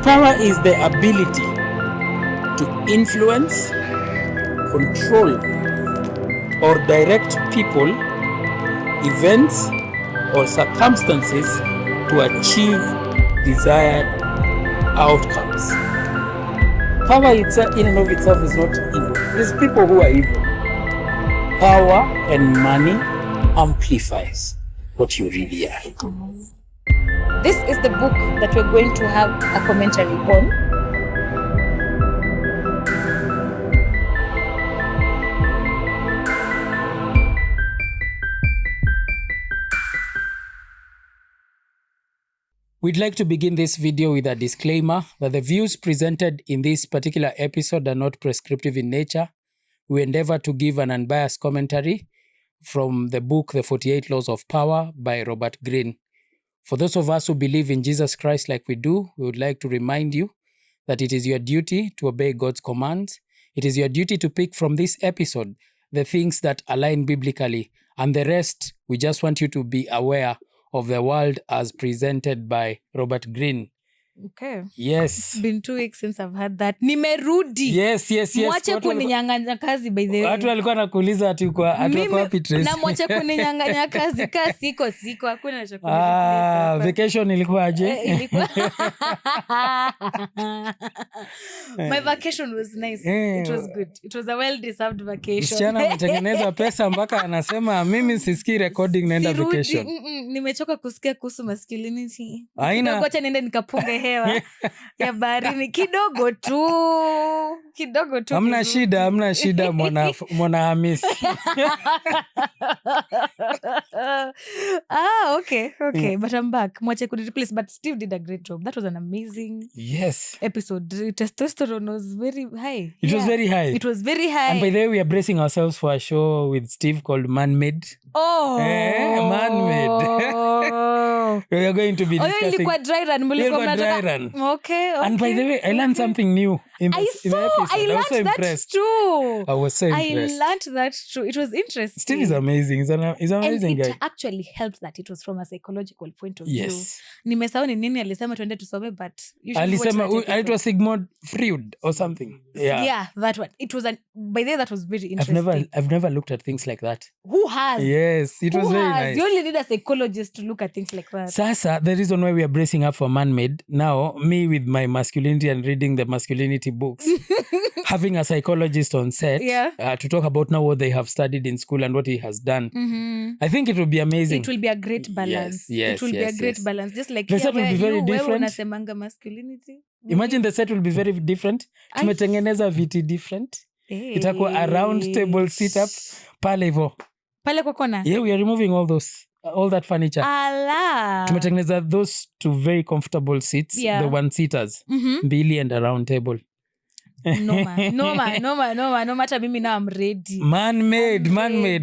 Power is the ability to influence, control, or direct people, events, or circumstances to achieve desired outcomes. Power itself, in and of itself, is not evil. It is people who are evil. Power and money amplifies what you really are. This is the book that we're going to have a commentary on. We'd like to begin this video with a disclaimer that the views presented in this particular episode are not prescriptive in nature. We endeavor to give an unbiased commentary from the book The 48 Laws of Power by Robert Greene. For those of us who believe in Jesus Christ like we do, we would like to remind you that it is your duty to obey God's commands. It is your duty to pick from this episode the things that align biblically, and the rest, we just want you to be aware of the world as presented by Robert Greene. Okay. Yes. It's been 2 weeks since I've had that. Nimerudi. Yes. Mwache kuninyang'anya kazi by the way. Watu walikuwa nakuuliza ati kwa wapi Tracy. Na mwache kuninyang'anya kazi siko hakuna cha kunireplace. Vacation ilikuwa aje? Ilikuwa. My vacation was nice. It was good. It was a well-deserved vacation. Msichana ametengeneza pesa mpaka anasema mimi sisikii recording naenda vacation. Nimechoka kusikia kuhusu masculinity. Haina. Ngoja niende nikapunge hewa ya baharini kidogo tu. Hamna shida mwana Hamisi. Okay. But I'm back. Mwache could replace, but Steve did a great job. That was an amazing episode. Testosterone was very high. It was very high. It was very high. And by the way, we are bracing ourselves for a show with Steve called Man-Made. Man-Made. We are going to be discussing. Dry run. Okay. And by the way, I learned something new in this episode. I learned so that too. I was so impressed. I learned that too. It was interesting. Steve is amazing. He's an amazing guy. It actually helped that it was from a psychological point of view. Yes. Nimesahau ni nini alisema tuende tusome, but you should alisema watch that. It was Sigmund Freud or something. Yeah, that one. It was by the way, that was very interesting. I've never looked at things like that. Who has? Yes, it was very nice. You only need a psychologist to look at things like that. Sasa, the reason why we are bracing up for Man-Made, now, me with my masculinity and reading the masculinity books, having a psychologist on set to talk about now what they have studied in school and what he has done. Mm-hmm. I think it will be amazing. It will be a great balance. Yes, it will be a great balance. Just like the set will be very different. Masculinity. Imagine the set will be very different. Tumetengeneza viti different. Itakuwa a round table sit up pale hivyo. Pale kwa kona. Yeah, we are removing all that furniture. Ala. Tumetengeneza those two very comfortable seats, the one-seaters, mbili and a round table. No matter mimi now I'm ready. Man-made.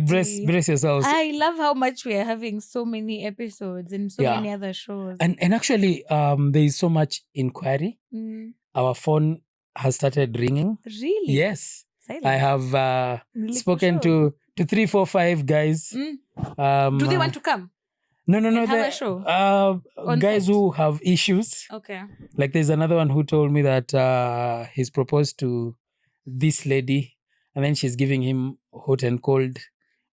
Brace yourselves. I love how much we are having so many episodes and so many other shows. And actually there is so much inquiry. Our phone has started ringing. Really? Yes. Silence. I have spoken to 3, 4, 5 guys. Do they want to come? No. Have a show? Guys set? who have issues. Okay. Like there's another one who told me that he's proposed to this lady and then she's giving him hot and cold,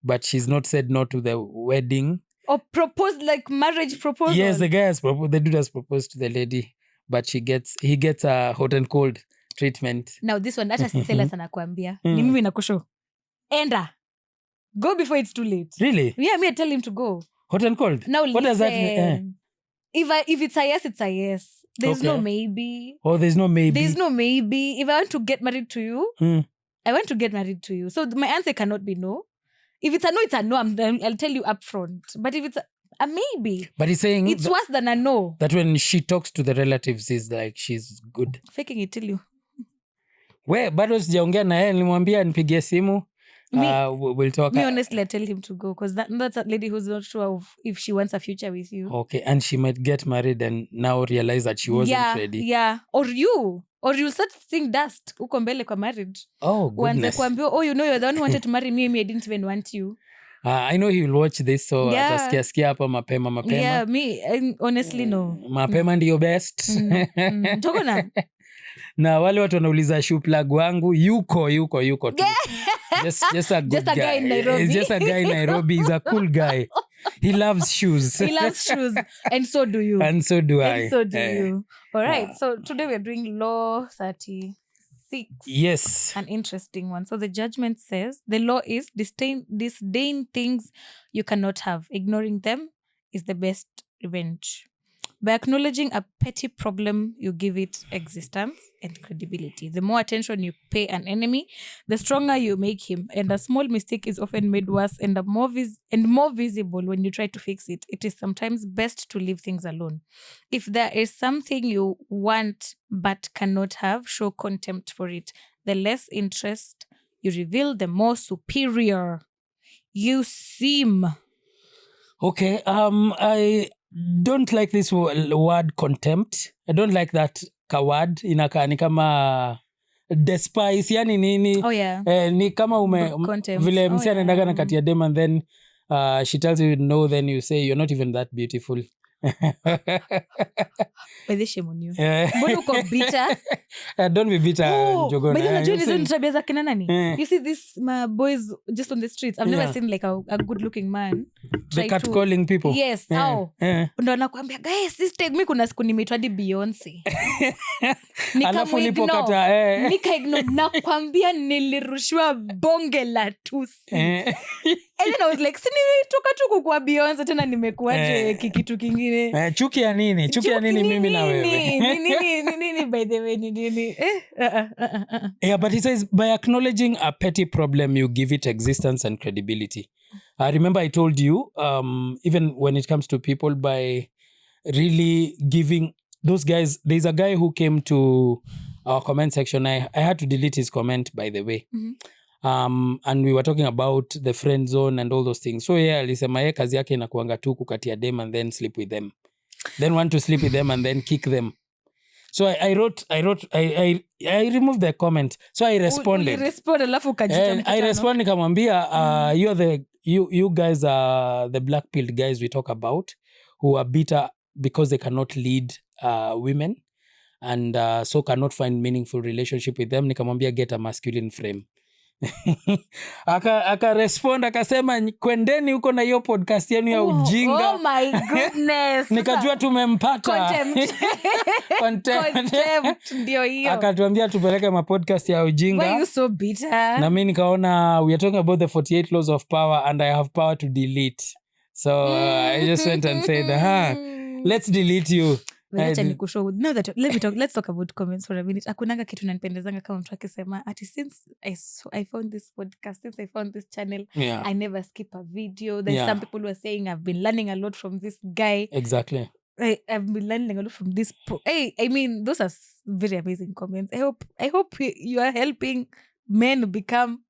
but she's not said no to the wedding. Or proposed like marriage proposal? Yes, the dude has proposed to the lady, but he gets a hot and cold treatment. Now this one, hata Sisela sana kuambia. Ni mimi nakusho. Enda. Go before it's too late. Really? Yeah, me I tell him to go. Hot and cold? Now what does that mean? If it's a yes, it's a yes. There's no maybe. Oh, there's no maybe. There's no maybe. If I want to get married to you, I want to get married to you. So my answer cannot be no. If it's a no, it's a no. I'll tell you up front. But if it's a maybe. But he's saying it's worse than a no. That when she talks to the relatives, is like she's good. Faking it till you. Bado sijaongea na yeye, nilimwambia nipigie simu. We'll talk. Me honestly, I tell him to go because that's a lady who's not sure of if she wants a future with you. Okay, and she might get married and now realize that she wasn't ready. Yeah, or you start seeing dust uko mbele kwa marriage. Oh, goodness. Uanze kuambiwa, you're the one who wanted to marry me, I didn't even want you. I know he will watch this, so Yeah. atasikia hapa mapema. Yeah, me, honestly, no. Mapema ndiyo best. Toko na? Na wale watu wanauliza shoe plug wangu, yuko tu. Just a good Just a guy in Nairobi. He's just a guy in Nairobi. He's a cool guy. He loves shoes. He loves shoes. And so do you. And so do I. And so do you. All right. So today we're doing law 36. Yes. An interesting one. So the judgment says the law is disdain things you cannot have. Ignoring them is the best revenge. By acknowledging a petty problem, you give it existence and credibility. The more attention you pay an enemy, the stronger you make him. And a small mistake is often made worse and more visible when you try to fix it. It is sometimes best to leave things alone. If there is something you want but cannot have, show contempt for it. The less interest you reveal, the more superior you seem. Okay. I don't like this word contempt. I don't like that word. Inakaa ni kama despise, yani nini. Oh yeah. Ni kama vile msi anaendaga na kati ya dem and then she tells you no, then you say you're not even that beautiful. By the shame on you. Mbona uko bitter? Don't be bitter, Njogona. But unajua hizo ni tabia za kina nani? You see these boys just on the streets. I've never seen like a good looking man. They catcalling people. Yes. Ndo anakuambia guys, this take me kuna siku nimeitwa di Beyonce. Alafu nipokata Nikaignore nakwambia nilirushiwa bonge la tusi. And then I was like, sini toka tu kukua Beyonce tena nimekuaje kikitu kingine. Chuki ya nini mimi na wewe. Nini by the way nini. Yeah, but he says by acknowledging a petty problem you give it existence and credibility. I remember I told you even when it comes to people, by really giving those guys, there's a guy who came to our comment section. I had to delete his comment, by the way. And we were talking about the friend zone and all those things. So yeah, alisema kazi yake inakuanga tu kukatia dem and then sleep with them. Then want to sleep with them and then kick them. So I removed the comment. So I responded. I responded nikamwambia you guys are the black-pilled guys we talk about who are bitter because they cannot lead women and so cannot find meaningful relationship with them. Nikamwambia get a masculine frame. aka respond akasema kwendeni huko na hiyo podcast yenu ya ujinga. Oh my goodness. Nikajua tumempata. Contempt ndio hiyo. Akatuambia tupeleke podcast ya ujinga. Why you so bitter? Na mimi nikaona we are talking about the 48 laws of power and I have power to delete. So I just went and said, let's delete you. Let's talk about comments for a minute. Akunanga kitu nanipendezanga kama mtu akisema ati since I found this podcast, since I found this channel, I never skip a video. There's some people who are saying I've been learning a lot from this guy. Exactly. I've been learning a lot from this I mean those are very amazing comments. I hope you are helping men become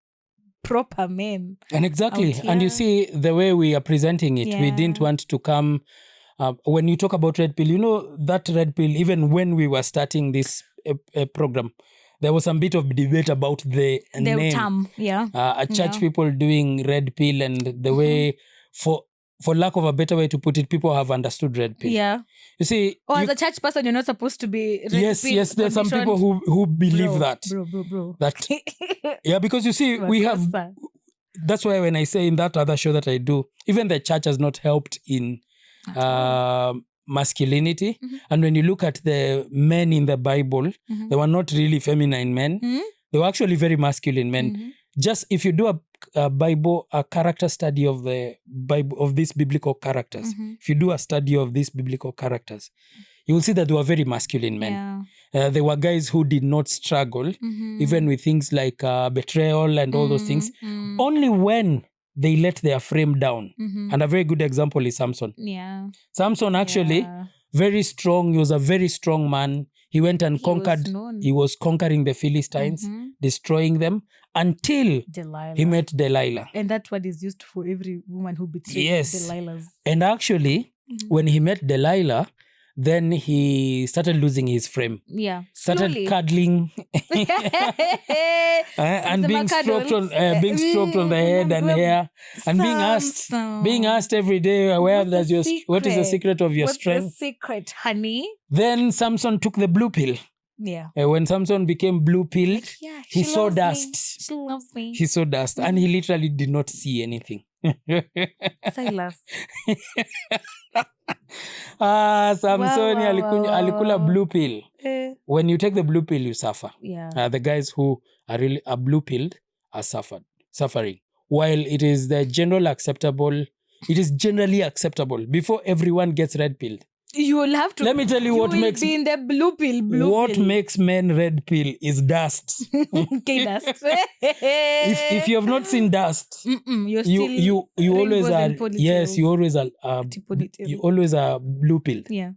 proper men. And exactly. And you see the way we are presenting it, we didn't want to come when you talk about red pill, you know that red pill, even when we were starting this program, there was some bit of debate about the name. Term, church people doing red pill and the way, for lack of a better way to put it, people have understood red pill. Yeah. You see, as a church person, you're not supposed to be red pill. Yes, there's some people who believe that. Bro. That yeah, because you see, we have. That's why when I say in that other show that I do, even the church has not helped in masculinity. And when you look at the men in the Bible, they were not really feminine men. They were actually very masculine men. Just if you do a character study of the Bible, of these biblical characters, if you do a study of these biblical characters, you will see that they were very masculine men. They were guys who did not struggle even with things like betrayal and all those things. Only when they let their frame down. And a very good example is Samson. Samson actually, very strong. He was a very strong man. He went and conquered. He was conquering the Philistines, destroying them until he met Delilah. And that word is used for every woman who betrays Delilahs. And actually, when he met Delilah, Then he started losing his frame. Yeah. Started Slowly. cuddling and being stroked on the head and hair, and being asked every day, what is the secret of your strength? What's the secret, honey? Then Samson took the blue pill. Yeah. When Samson became blue pilled, he saw dust. She loves me. He saw dust, and he literally did not see anything. Silas. Samson alikula blue pill. Eh. When you take the blue pill, you suffer. Yeah. The guys who are really blue pilled are suffering. While it is generally acceptable before everyone gets red pilled. You will have to. Let me tell you what makes be in the blue pill. What makes men red pill is dust. Okay, dust. If you have not seen dust, you're still you always are. Yes, you always are. You always are blue pilled. Yeah.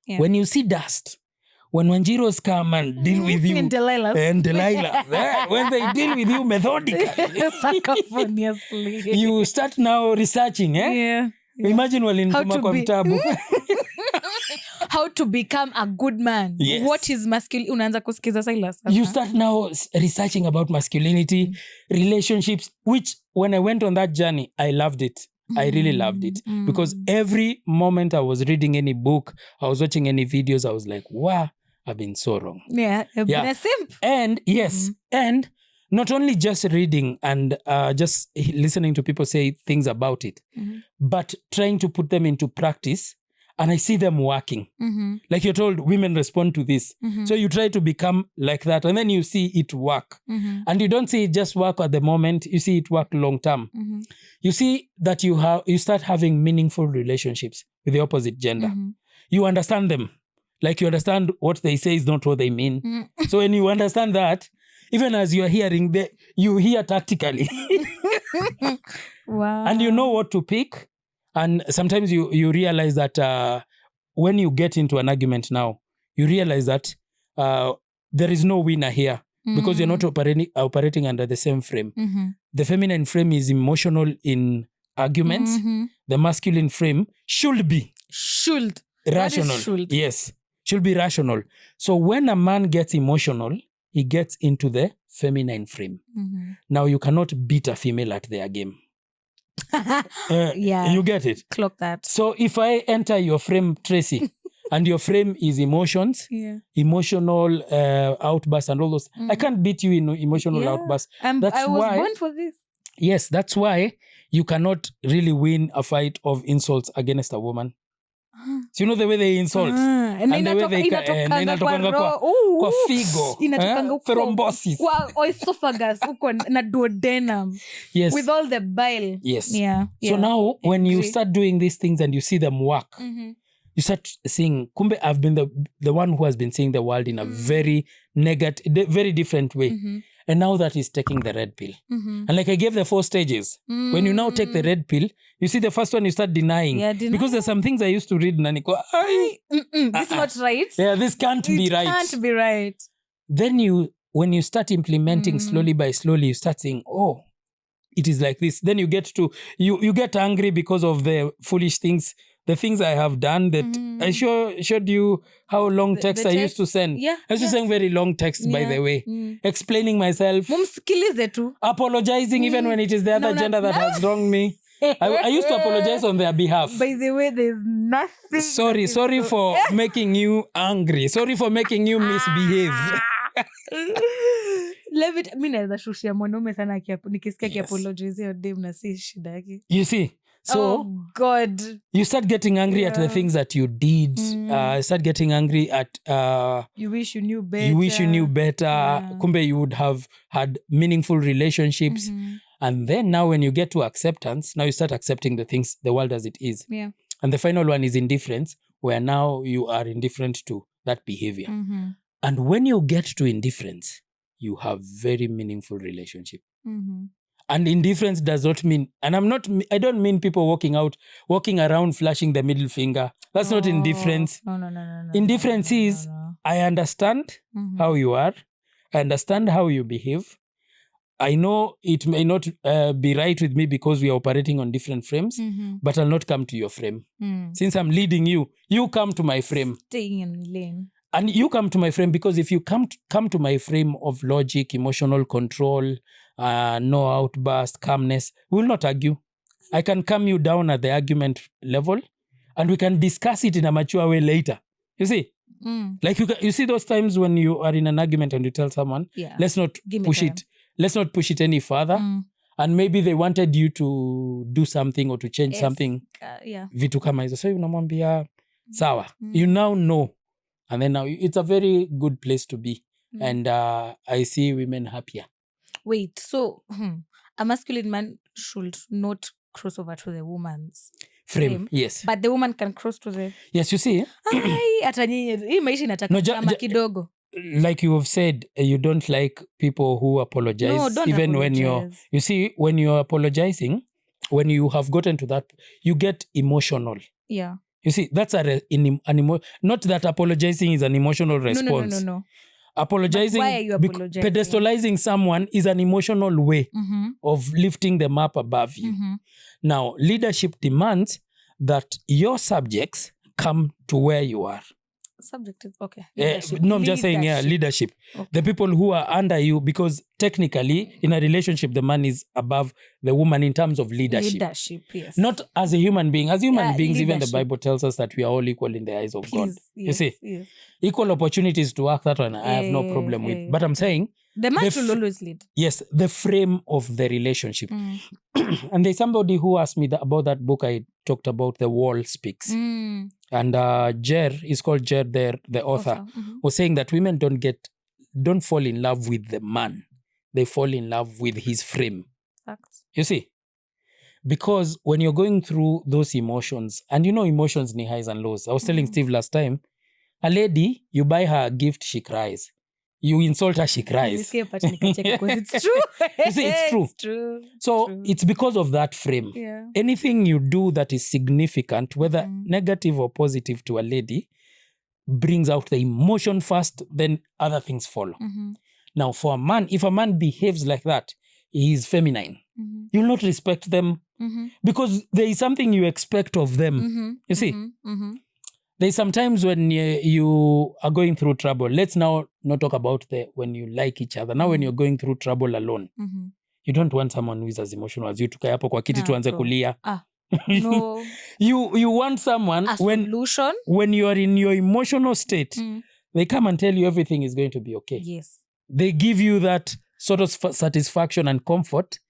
When you see dust, when Wanjiros come and deal with you, and Delilah, when they deal with you methodically, sacafoniously, you start now researching. Yeah. Imagine walinituma kwa vitabu. How to become a good man. Yes. What is masculine? Unaanza kusikiza Silas. You start now researching about masculinity, relationships, which when I went on that journey, I loved it. I really loved it. Because every moment I was reading any book, I was watching any videos, I was like, wow, I've been so wrong. Yeah. Been a simp. And yes, and not only just reading and just listening to people say things about it, but trying to put them into practice. And I see them working. Like you're told, women respond to this. So you try to become like that. And then you see it work. And you don't see it just work at the moment. You see it work long term. You see that you start having meaningful relationships with the opposite gender. You understand them. Like you understand what they say is not what they mean. So when you understand that, even as you are hearing, you hear tactically. Wow. And you know what to pick. And sometimes you realize that when you get into an argument now, you realize that there is no winner here because you're not operating under the same frame. The feminine frame is emotional in arguments. The masculine frame should be rational. Yes, should be rational. So when a man gets emotional, he gets into the feminine frame. Now you cannot beat a female at their game. You get it? Clock that. So if I enter your frame, Tracy, and your frame is emotions, emotional outbursts and all those, I can't beat you in emotional outbursts. I was born for this. Yes, that's why you cannot really win a fight of insults against a woman. So you know the way they insult and the way they inatokanga kwa figo, thrombosis, kwa esophagus, uko na duodenum. Yes, with all the bile. Yes. Yeah. So now when you start doing these things and you see them work, you start seeing, kumbe I've been the one who has been seeing the world in a very negative, very different way. And now that is taking the red pill. And like I gave the 4 stages. When you now take the red pill, you see the first one you start denying. Because there's some things I used to read and I go, this is not right. Yeah, this can't be right. It can't be right. Then when you start implementing slowly by slowly, you start saying, oh, it is like this. Then you get to, you get angry because of the foolish things, the things I have done that I showed you how long text I used to send. I used to send very long texts, by the way, explaining myself, apologizing even when it is the other gender that has wronged me. I used to apologize on their behalf. By the way, there's nothing. Sorry for making you angry. Sorry for making you misbehave. Mi naweza shushia mwanaume sana nikisikia kiapologize your dem na si shida yake. You see? So, God. You start getting angry at the things that you did. Start getting angry at... you wish you knew better. Kumbe you would have had meaningful relationships. And then now when you get to acceptance, now you start accepting the things, the world as it is. And the final one is indifference, where now you are indifferent to that behavior. And when you get to indifference, you have very meaningful relationship. And indifference does not mean, and I don't mean people walking around flashing the middle finger. That's not indifference. No. Indifference is, I understand how you are. I understand how you behave. I know it may not be right with me because we are operating on different frames, but I'll not come to your frame. Since I'm leading you, you come to my frame. Staying in the lane. And you come to my frame because if you come to my frame of logic, emotional control, no outburst, calmness, we will not argue. I can calm you down at the argument level and we can discuss it in a mature way later. You see? Like you see those times when you are in an argument and you tell someone, let's not push it. Let's not push it any further. And maybe they wanted you to do something or to change something. Vitu kama hizo. So unamwambia sawa. You now know. And then now it's a very good place to be. And I see women happier. Wait, so a masculine man should not cross over to the woman's frame. Yes. But the woman can cross to the... Yes, you see. Hii maisha inataka kama kidogo. Like you have said, you don't like people who apologize. No, don't even apologize. when you're apologizing, when you have gotten to that, you get emotional. Yeah. You see, that's not that apologizing is an emotional response. No. Apologizing, why are you apologizing? Pedestalizing someone is an emotional way of lifting them up above you. Now, leadership demands that your subjects come to where you are. Subject is okay. No, I'm just saying, leadership. Okay. The people who are under you, because technically in a relationship, the man is above the woman in terms of leadership. Leadership, yes. Not as a human being. As human beings, even the Bible tells us that we are all equal in the eyes of God. Yes, you see? Yes. Equal opportunities to work, that one I have no problem with. But I'm saying... The man should always lead. Yes, the frame of the relationship. And there's somebody who asked me about that book I talked about, The Wall Speaks. And Jer, is called Jer there, the author, was saying that women don't fall in love with the man. They fall in love with his frame. Facts. You see? Because when you're going through those emotions, and you know emotions ni highs and lows. I was telling Steve last time, a lady, you buy her a gift, she cries. You insult her, she cries. Because it's true. You see, it's true. It's true. So it's because of that frame. Yeah. Anything you do that is significant, whether negative or positive to a lady, brings out the emotion first, then other things follow. Now, for a man, if a man behaves like that, he is feminine. You'll not respect them because there is something you expect of them. You see? There's sometimes when you are going through trouble. Let's now not talk about when you like each other. Now when you're going through trouble alone, you don't want someone who is as emotional as you. Tukae hapo kwa kiti tuanze kulia. No. You want someone when you are in your emotional state, they come and tell you everything is going to be okay. Yes. They give you that sort of satisfaction and comfort.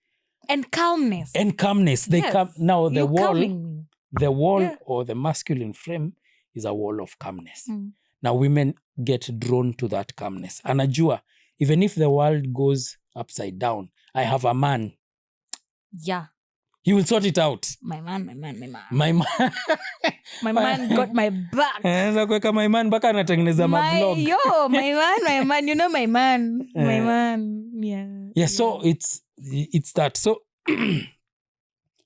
And calmness. They come now. The wall Yeah. or the masculine frame is a wall of calmness. Now women get drawn to that calmness. Anajua, even if the world goes upside down, I have a man. Yeah. He will sort it out. My man. My man. My man got my back. Anaweza kuweka my man mpaka anatengeneza mavlog. My man. You know my man. My man. Yeah. Yeah, so it's that. So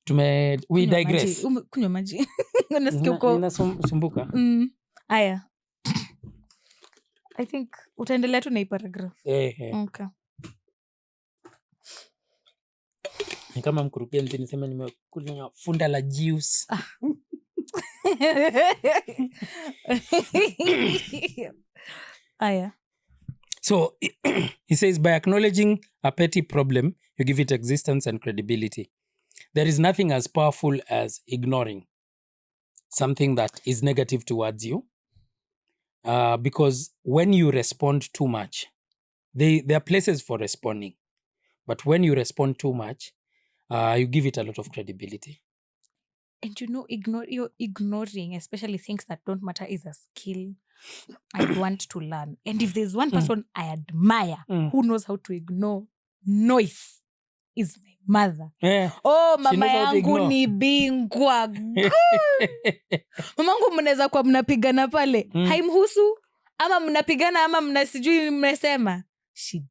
we digress. Kunywa maji. Unasikia uko. Ninasumbuka. Aya. I think utaendelea tu na hii paragraph. Okay. Ni kama mkurugenzi niseme nimekunywa funda la juice. Aya. So he says, by acknowledging a petty problem, you give it existence and credibility. There is nothing as powerful as ignoring something that is negative towards you. Because when you respond too much, there are places for responding. But when you respond too much, you give it a lot of credibility. And you know, you're ignoring, especially things that don't matter, is a skill I want to learn. And if there's one person I admire who knows how to ignore noise, is my mother. Yeah. Oh, mama yangu ni bingwa. Mamangu mnaweza kuwa mnapigana pale. Haimhusu. Ama mnapigana ama mnasijui mmesema.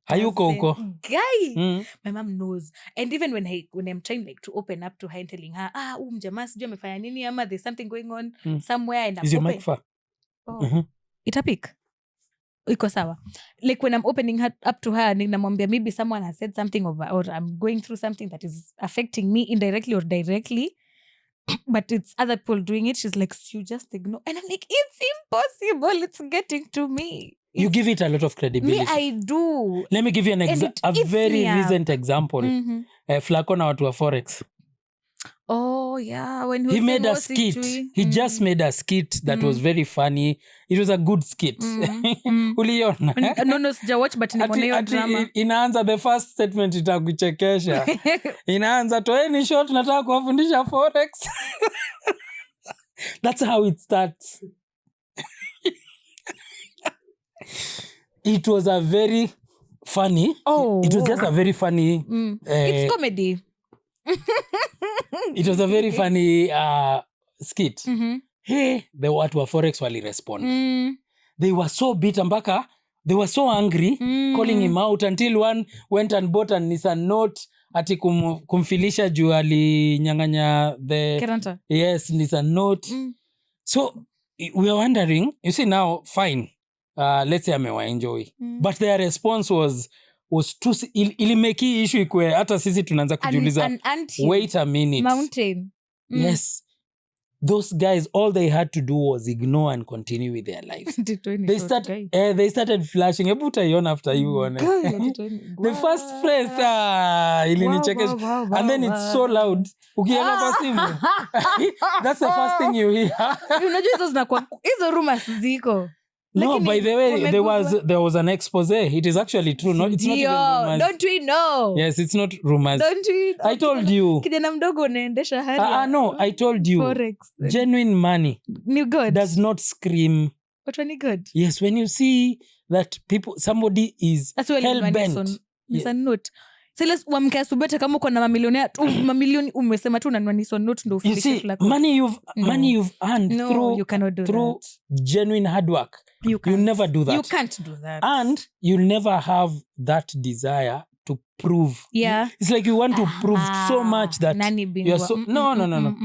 Hayuko huko. Guy. My mom knows. And even when I'm trying like to open up to her and telling her, mjamaa sijui amefanya nini ama there's something going on somewhere and I'm Is your mic far? Oh. Itapik. iko sawa. Like when I'm opening her up to her, ninamwambia maybe someone has said something or I'm going through something that is affecting me indirectly or directly, but it's other people doing it. She's like, you just ignore. And I'm like, it's impossible. It's getting to me. You give it a lot of credibility. Me, I do. Let me give you a very recent example. Flacco na watu wa Forex. Oh, yeah. When he made a skit. He just made a skit that was very funny. It was a good skit. Uliona? No, sijawatch, but nimeona hiyo drama. Inaanza the first statement itakuchekesha. Inaanza toeni short nataka kuwafundisha Forex. That's how it starts. It was a very funny. Oh. It was just a very funny. It's comedy. It was a very funny skit. Hey, the watu wa Forex wali respond. They were so bitter mpaka they were so angry, calling him out until one went and bought a Nissan Note ati kumfilisha juu alinyang'anya the Parental. Yes, Nissan Note. So we are wondering, you see now, fine. Let's say amewa enjoy. But their response was too ilimeki issue ikwe hata sisi tunaanza kujiuliza wait a minute. Mountain. Yes. Those guys, all they had to do was ignore and continue with their lives. They started flashing. Ebu utaiona after you on the first phrase ilinichekesha. And then it's so loud. Ukiona kwa simu. That's the first thing you hear. Unajua hizo zinakuwa hizo rumors ziko. No, by the way, there was an expose. It is actually true. No, it's not even rumors. Don't we know? Yes, it's not rumors. Don't we? I told you. Kijana mdogo unaendesha hali. No, I told you. Forex. Genuine money New good. does not scream. But when you good? Yes, when you see that somebody is hell-bent. It's a note. Silas wamke asubete kama uko na mamilioni umesema tu unanunua Nissan Note ndo ufilishe flag. Money you've earned through genuine hard work. You never do that. You can't do that. And you'll never have that desire to prove. Yeah. It's like you want to prove so much that you're so no.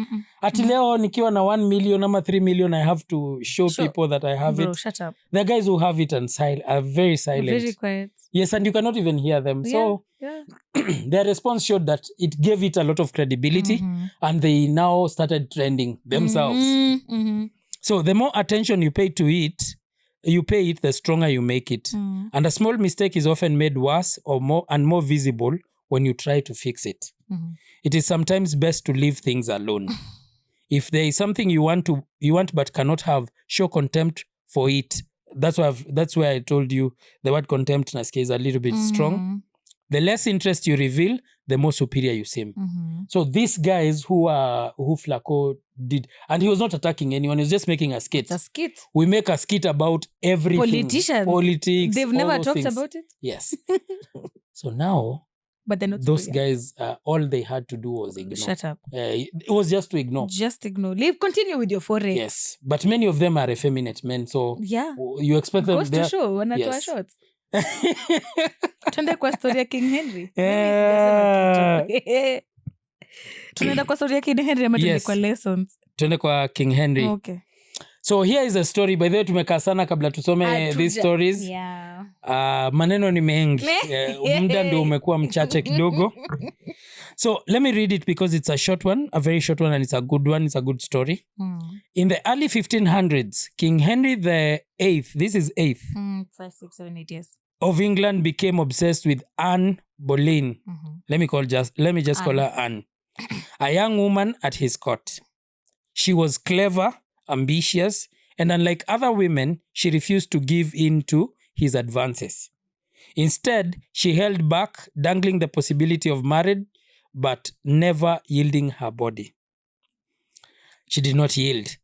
Ati leo nikiwa na 1 million ama 3 million I have to show people that I have Bro, it. Shut up. The guys who have it and are very silent. Very quiet. Yes, and you cannot even hear them. So their response showed that it gave it a lot of credibility and they now started trending themselves. So the more attention you pay it, the stronger you make it. And a small mistake is often made worse or more visible when you try to fix it. It is sometimes best to leave things alone. If there is something you want but cannot have, show contempt for it. That's why I told you the word contempt nasikia is a little bit strong. The less interest you reveal, the more superior you seem. So these guys who Flacco did, and he was not attacking anyone, he was just making a skit. It's a skit. We make a skit about everything. Politicians. Politics. They've never talked things. about it. Yes. So now, but they're not those guys, all they had to do was ignore. Shut up. It was just to ignore. Just ignore. Continue with your Forex. Yes. But many of them are effeminate men. So you expect them. Goes to show. Wanatoa shots. Tuende kwa story ya King Henry. Tunaenda kwa story ya King Henry ama tuende kwa lessons? Tuende kwa King Henry. Okay. So here is a story. By the way, tumekaa sana kabla tusome these stories. Yeah. Maneno ni mengi. Muda ndio umekuwa mchache kidogo. So let me read it because it's a short one, a very short one, and it's a good one. It's a good story. In the early 1500s, King Henry VIII, this is 8th. 5, 6, 7, 8 years. Of England became obsessed with Anne Boleyn. Let me just call her Anne. A young woman at his court. She was clever, ambitious, and unlike other women, she refused to give in to his advances. Instead, she held back, dangling the possibility of marriage, but never yielding her body. She did not yield.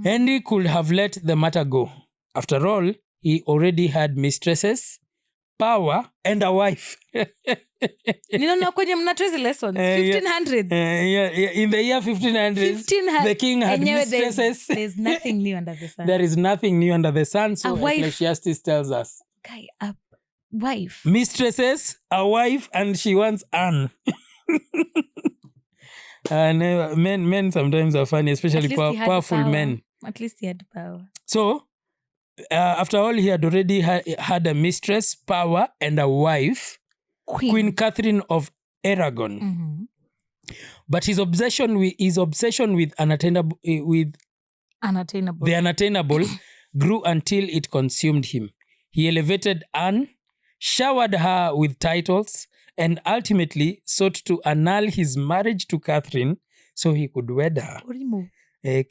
Henry could have let the matter go. After all, he already had mistresses, power, and a wife. Ninaona kwenye mnatoa lessons 1500s. In the year 1500s, the king had mistresses. There's nothing new under the sun. There is nothing new under the sun, so Ecclesiastes tells us. Guy, a wife. Mistresses, a wife, and she wants Anne. And men sometimes are funny, especially powerful men. At least he had power. So, after all, he had already had a mistress, power, and a wife, Queen Catherine of Aragon. Mm-hmm. But his obsession with unattainable, the unattainable grew until it consumed him. He elevated Anne, showered her with titles, and ultimately sought to annul his marriage to Catherine so he could wed her. The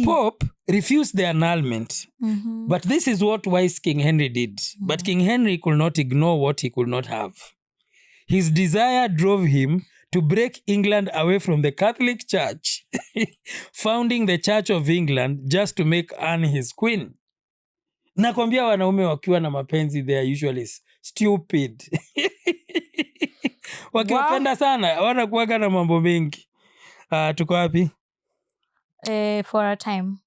Pope refused the annulment. Mm-hmm. But this is what wise King Henry did. Mm-hmm. But King Henry could not ignore what he could not have. His desire drove him to break England away from the Catholic Church, founding the Church of England just to make Anne his queen. Nakwambia wanaume wakiwa na mapenzi, they are usually stupid. Wakiwapenda sana, wanakuwaga na mambo mengi. Tuko wapi? For a time.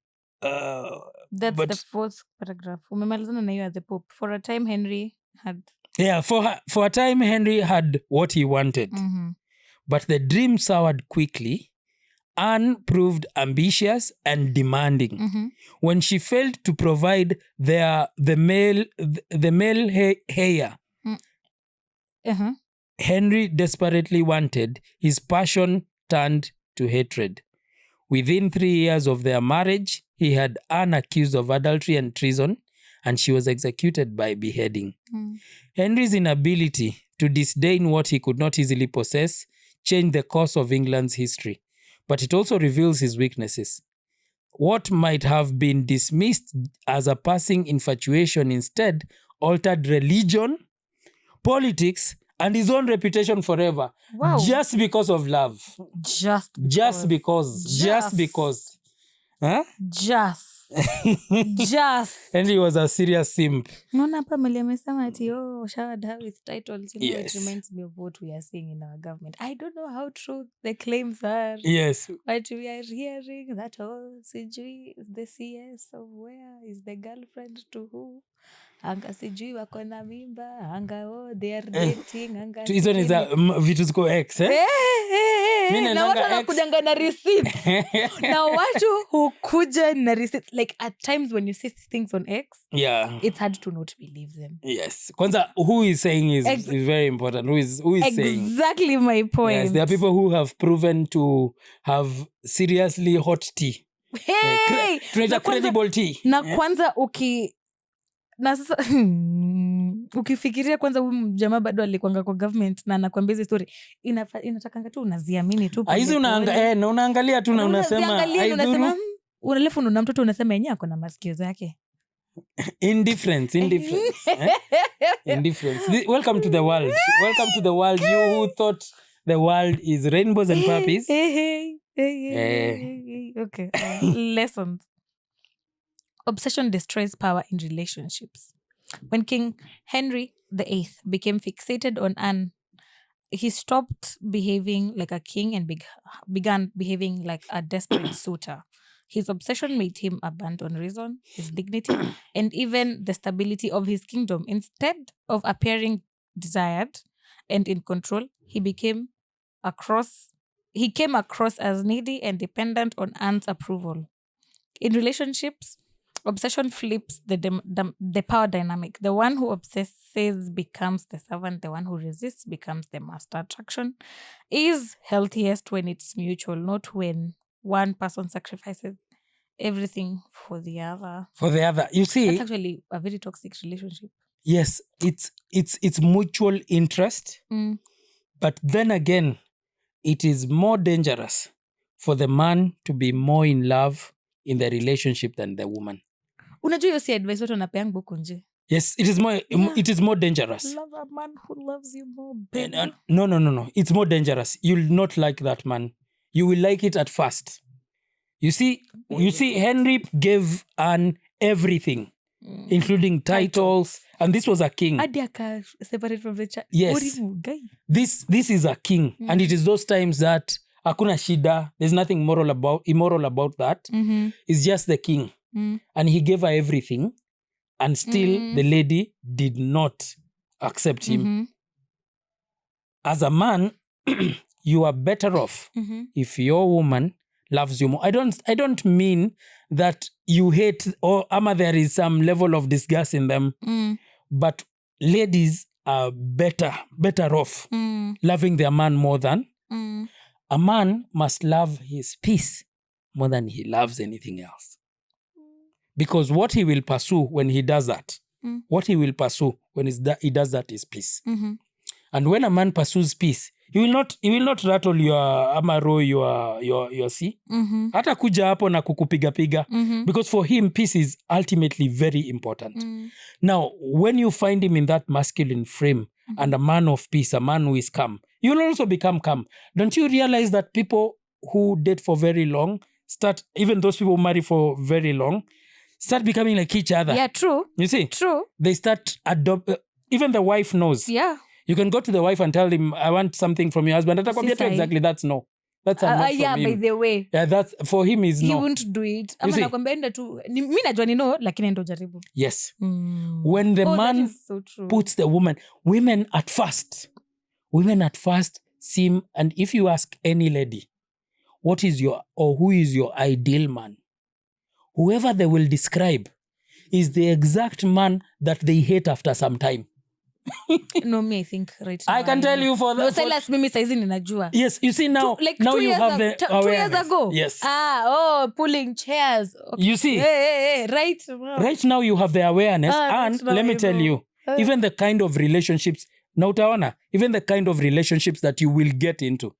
That's but, the fourth paragraph. Umemalizana na hiyo at the Pope. For a time, Henry had... Yeah, for a time, Henry had what he wanted. Mm-hmm. But the dream soured quickly. Anne proved ambitious and demanding. Mm-hmm. When she failed to provide the male heir, uh-huh. Henry desperately wanted. His passion turned to hatred. Within 3 years of their marriage, he had Anne accused of adultery and treason, and she was executed by beheading. Henry's inability to disdain what he could not easily possess changed the course of England's history, but it also reveals his weaknesses. What might have been dismissed as a passing infatuation instead altered religion, politics, and his own reputation forever. Wow. Just because of love. Just because. Huh? Just. Henry was a serious simp. Unaona hapa Mali amesema ati showered her with titles. Yes. It reminds me of what we are seeing in our government. I don't know how true the claims are. Yes. But we are hearing that sijui the CS of where is the girlfriend to who? Anga sijui wako na mimba. Anga they are dating. Anga hizo ni za vitu ziko X, eh? Na watu wanakujanga na receipt. Na watu hukuja na receipt. Like at times when you see things on X, yeah, it's hard to not believe them. Yes. Kwanza, who is saying is very important. Who is saying? Exactly my point. Yes, there are people who have proven to have seriously hot tea. Hey! Credible tea. Na kwanza na sasa ukifikiria kwanza huyu jamaa bado alikuanga kwa government na anakuambia hizo story, inatakanga tu unaziamini tu. Hizi unaangalia tu na unasema unalefu na mtoto unasema yenyewe ako na masikio zake. Indifference. Indifference. Welcome to the world. Welcome to the world. You who thought the world is rainbows and puppies. Okay. Lessons. Obsession destroys power in relationships. When King Henry VIII became fixated on Anne, he stopped behaving like a king and began behaving like a desperate suitor. His obsession made him abandon reason, his dignity, and even the stability of his kingdom. Instead of appearing desired and in control, he came across as needy and dependent on Anne's approval. In relationships, obsession flips the power dynamic. The one who obsesses becomes the servant. The one who resists becomes the master. Attraction is healthiest when it's mutual, not when one person sacrifices everything for the other. You see, that's actually a very toxic relationship. Yes, it's mutual interest. But then again, it is more dangerous for the man to be more in love in the relationship than the woman. Unajua hiyo si advice watu wanapeanga huko nje. Yes, it is more dangerous. Love a man who loves you more, baby. No. It's more dangerous. You'll not like that man. You will like it at first. You see, Henry gave Anne everything, including titles, and this was a king. Adiaka separate from the church. Yes. This is a king, and it is those times that hakuna shida. There's nothing immoral about that. Mm-hmm. It's just the king. And he gave her everything, and still the lady did not accept him. Mm-hmm. As a man, you are better off if your woman loves you more. I don't mean that you hate or there is some level of disgust in them, but ladies are better off loving their man more than a man must love his peace more than he loves anything else. Because what he will pursue when he does that, what he will pursue when he does that is peace. And when a man pursues peace, he will not rattle your amaro, your sea. Hata kuja hapo na kukupiga. Because for him, peace is ultimately very important. Now, when you find him in that masculine frame and a man of peace, a man who is calm, you will also become calm. Don't you realize that people who date for very long even those people who marry for very long, start becoming like each other? Yeah, true. You see? True. They start even the wife knows. Yeah. You can go to the wife and tell him, I want something from your husband. Exactly, that's no. That's a no from him. By the way. Yeah, that's for him is no. He won't do it. Mimi najua ni no, lakini ndo jaribu. Yes. When the man so puts the women at first seem, and if you ask any lady, who is your ideal man? Whoever they will describe is the exact man that they hate after some time. No, me, I think right now. I can tell you for that. No, Silas, mimi saizi ninajua. Yes, you see now. Now you have the 2 years ago. Yes. Pulling chairs. Okay. You see. Hey, right. Right now you have the awareness, and let me tell you, even the kind of relationships. Now, utaona, even the kind of relationships that you will get into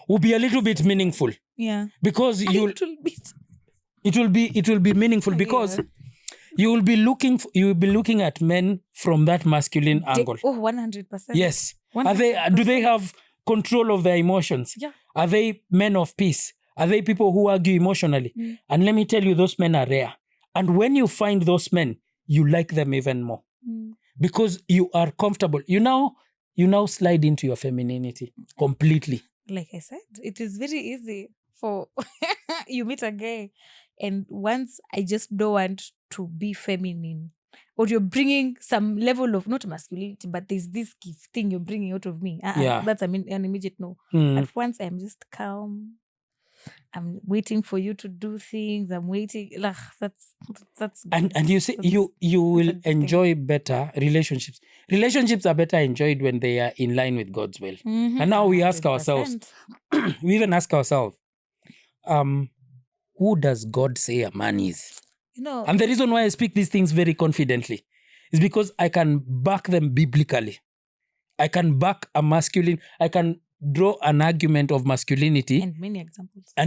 will be a little bit meaningful. Yeah. Because it will be meaningful because. You will be looking at men from that masculine angle. 100%. Yes. 100%. Do they have control of their emotions? Yeah. Are they men of peace? Are they people who argue emotionally? And let me tell you, those men are rare. And when you find those men, you like them even more. Because you are comfortable. You now slide into your femininity completely. Like I said, it is very easy for you meet a guy and once I just don't want to be feminine, or you're bringing some level of not masculinity, but there's this thing you're bringing out of me. That's an immediate no. At once I'm just calm. I'm waiting for you to do things. I'm waiting. That's and you see you will enjoy better relationships. Relationships are better enjoyed when they are in line with God's will. And now we ask 100%. Ourselves, we even ask ourselves, who does God say a man is? And the reason why I speak these things very confidently is because I can back them biblically. I can back I can draw an argument of masculinity. And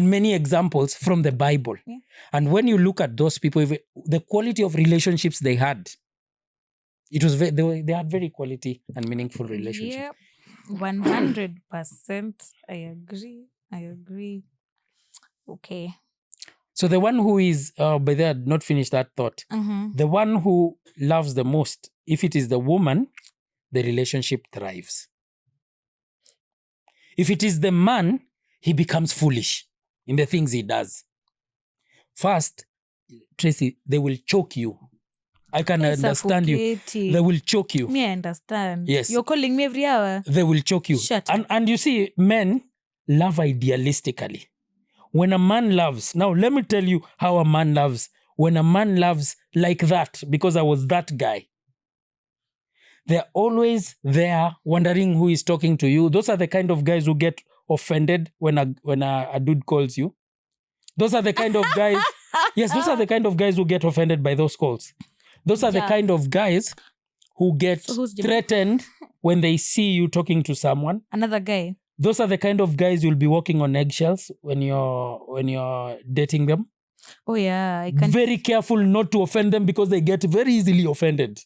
many examples. From the Bible. Yeah. And when you look at those people, the quality of relationships they had, it was they had very quality and meaningful relationships. Yeah, 100%. I agree. Okay. So the one who is, but they had not finished that thought. The one who loves the most, if it is the woman, the relationship thrives. If it is the man, he becomes foolish in the things he does. First, Tracy, they will choke you. I can understand you. They will choke you. Me, I understand. Yes. You're calling me every hour. They will choke you. Shut up. And you see, men love idealistically. When a man loves, now let me tell you how a man loves. When a man loves like that, because I was that guy, they're always there wondering who is talking to you. Those are the kind of guys who get offended when a dude calls you. Those are the kind of guys. Yes, those are the kind of guys who get offended by those calls. Those are the kind of guys who get threatened when they see you talking to someone. Another guy. Those are the kind of guys you'll be walking on eggshells when you're dating them. Oh yeah, very careful not to offend them because they get very easily offended.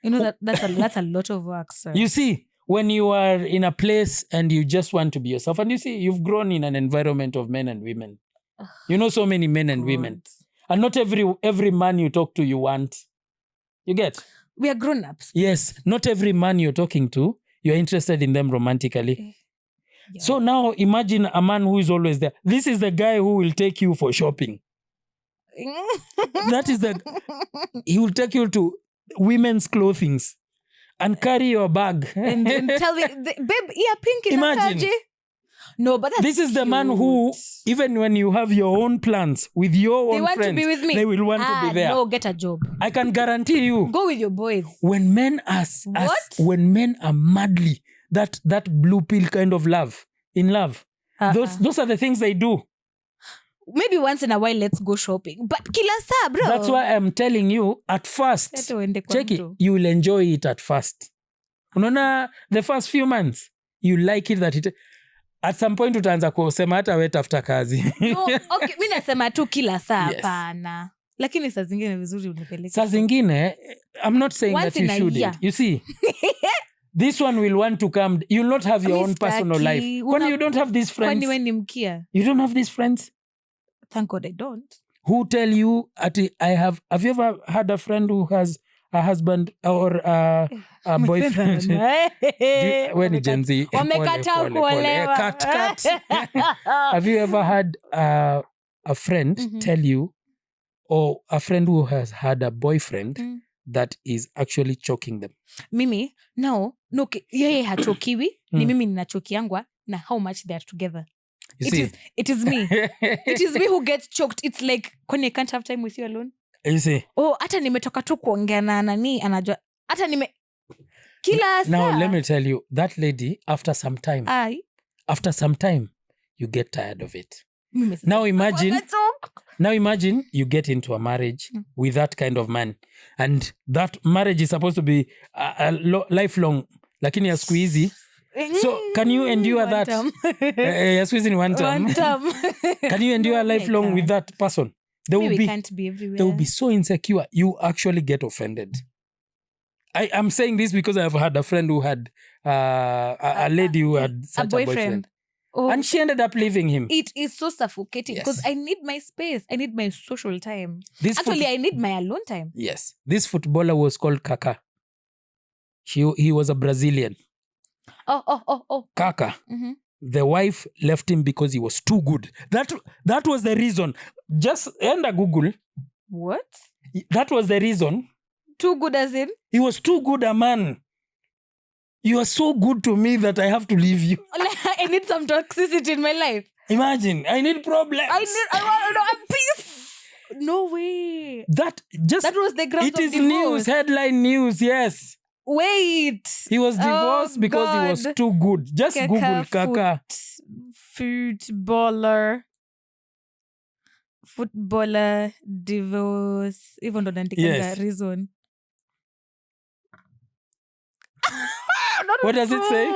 That's a lot of work, sir. You see, when you are in a place and you just want to be yourself, and you see, you've grown in an environment of men and women. You know so many men and women. And not every man you talk to you want. You get? We are grown-ups. Yes. Not every man you're talking to, you're interested in them romantically. Yeah. So now imagine a man who is always there. This is the guy who will take you for shopping. He will take you to women's clothings and carry your bag. and tell me, babe, yeah, pink in imagine. No, but that's This is the man who, cute. even when you have your own plans with your They own want friends, to be with me. they will want to be there. No, get a job. I can guarantee you. Go with your boys. When men are when men are madly that blue pill kind of love, in love, those are the things they do. Maybe once in a while, let's go shopping. But kila saa, bro. That's why I'm telling you, at first, check it, you will enjoy it at first. Unaona, the first few months, you like it that it... At some point utaanza kusema hata wewe tafuta kazi. No, okay, mimi nasema tu kila saa hapana. Lakini saa zingine vizuri unipeleke. Saa zingine, I'm not saying once that you shouldn't. You see, this one will want to come. You'll not have your own personal life. When you don't have these friends. Kwani wewe ni mkia? You don't have these friends? Thank God I don't. Who tell you, have you ever had a friend who has a husband or a boyfriend? When ni Gen Z. Wamekata kuolewa. Cut. Have you ever had a friend tell you, or a friend who has had a boyfriend that is actually choking them? Mimi, no, yeye hachokiwi, ni mimi ninachokiangwa na how much they are together. It is me. It is me who gets choked. It's like, when I can't have time with you alone. You see? Oh, hata nimetoka tu kuongea na nani, anajua. Hata kila saa. Now, let me tell you, that lady, after some time, you get tired of it. Now imagine you get into a marriage with that kind of man. And that marriage is supposed to be a lifelong. Lakini ya siku hizi. So, can you endure that? Ya siku hizi ni one term. Can you endure lifelong with that person? We can't be everywhere. They will be so insecure. You actually get offended. I'm saying this because I have had a friend who had a lady who had such a boyfriend. Oh. And she ended up leaving him. It is so suffocating because I need my space. I need my social time. I need my alone time. Yes. This footballer was called Kaka. He was a Brazilian. Oh. Kaka. Mm-hmm. The wife left him because he was too good. That was the reason. Just enter Google. What? That was the reason. Too good as in? He was too good a man. You are so good to me that I have to leave you. I need some toxicity in my life. Imagine, I need problems. I want to know peace. No way. That was the grounds of divorce. It is news, headline news, yes. Wait. He was divorced because he was too good. Just Google Kaka. Footballer, divorce. Even though that's reason. What does it say?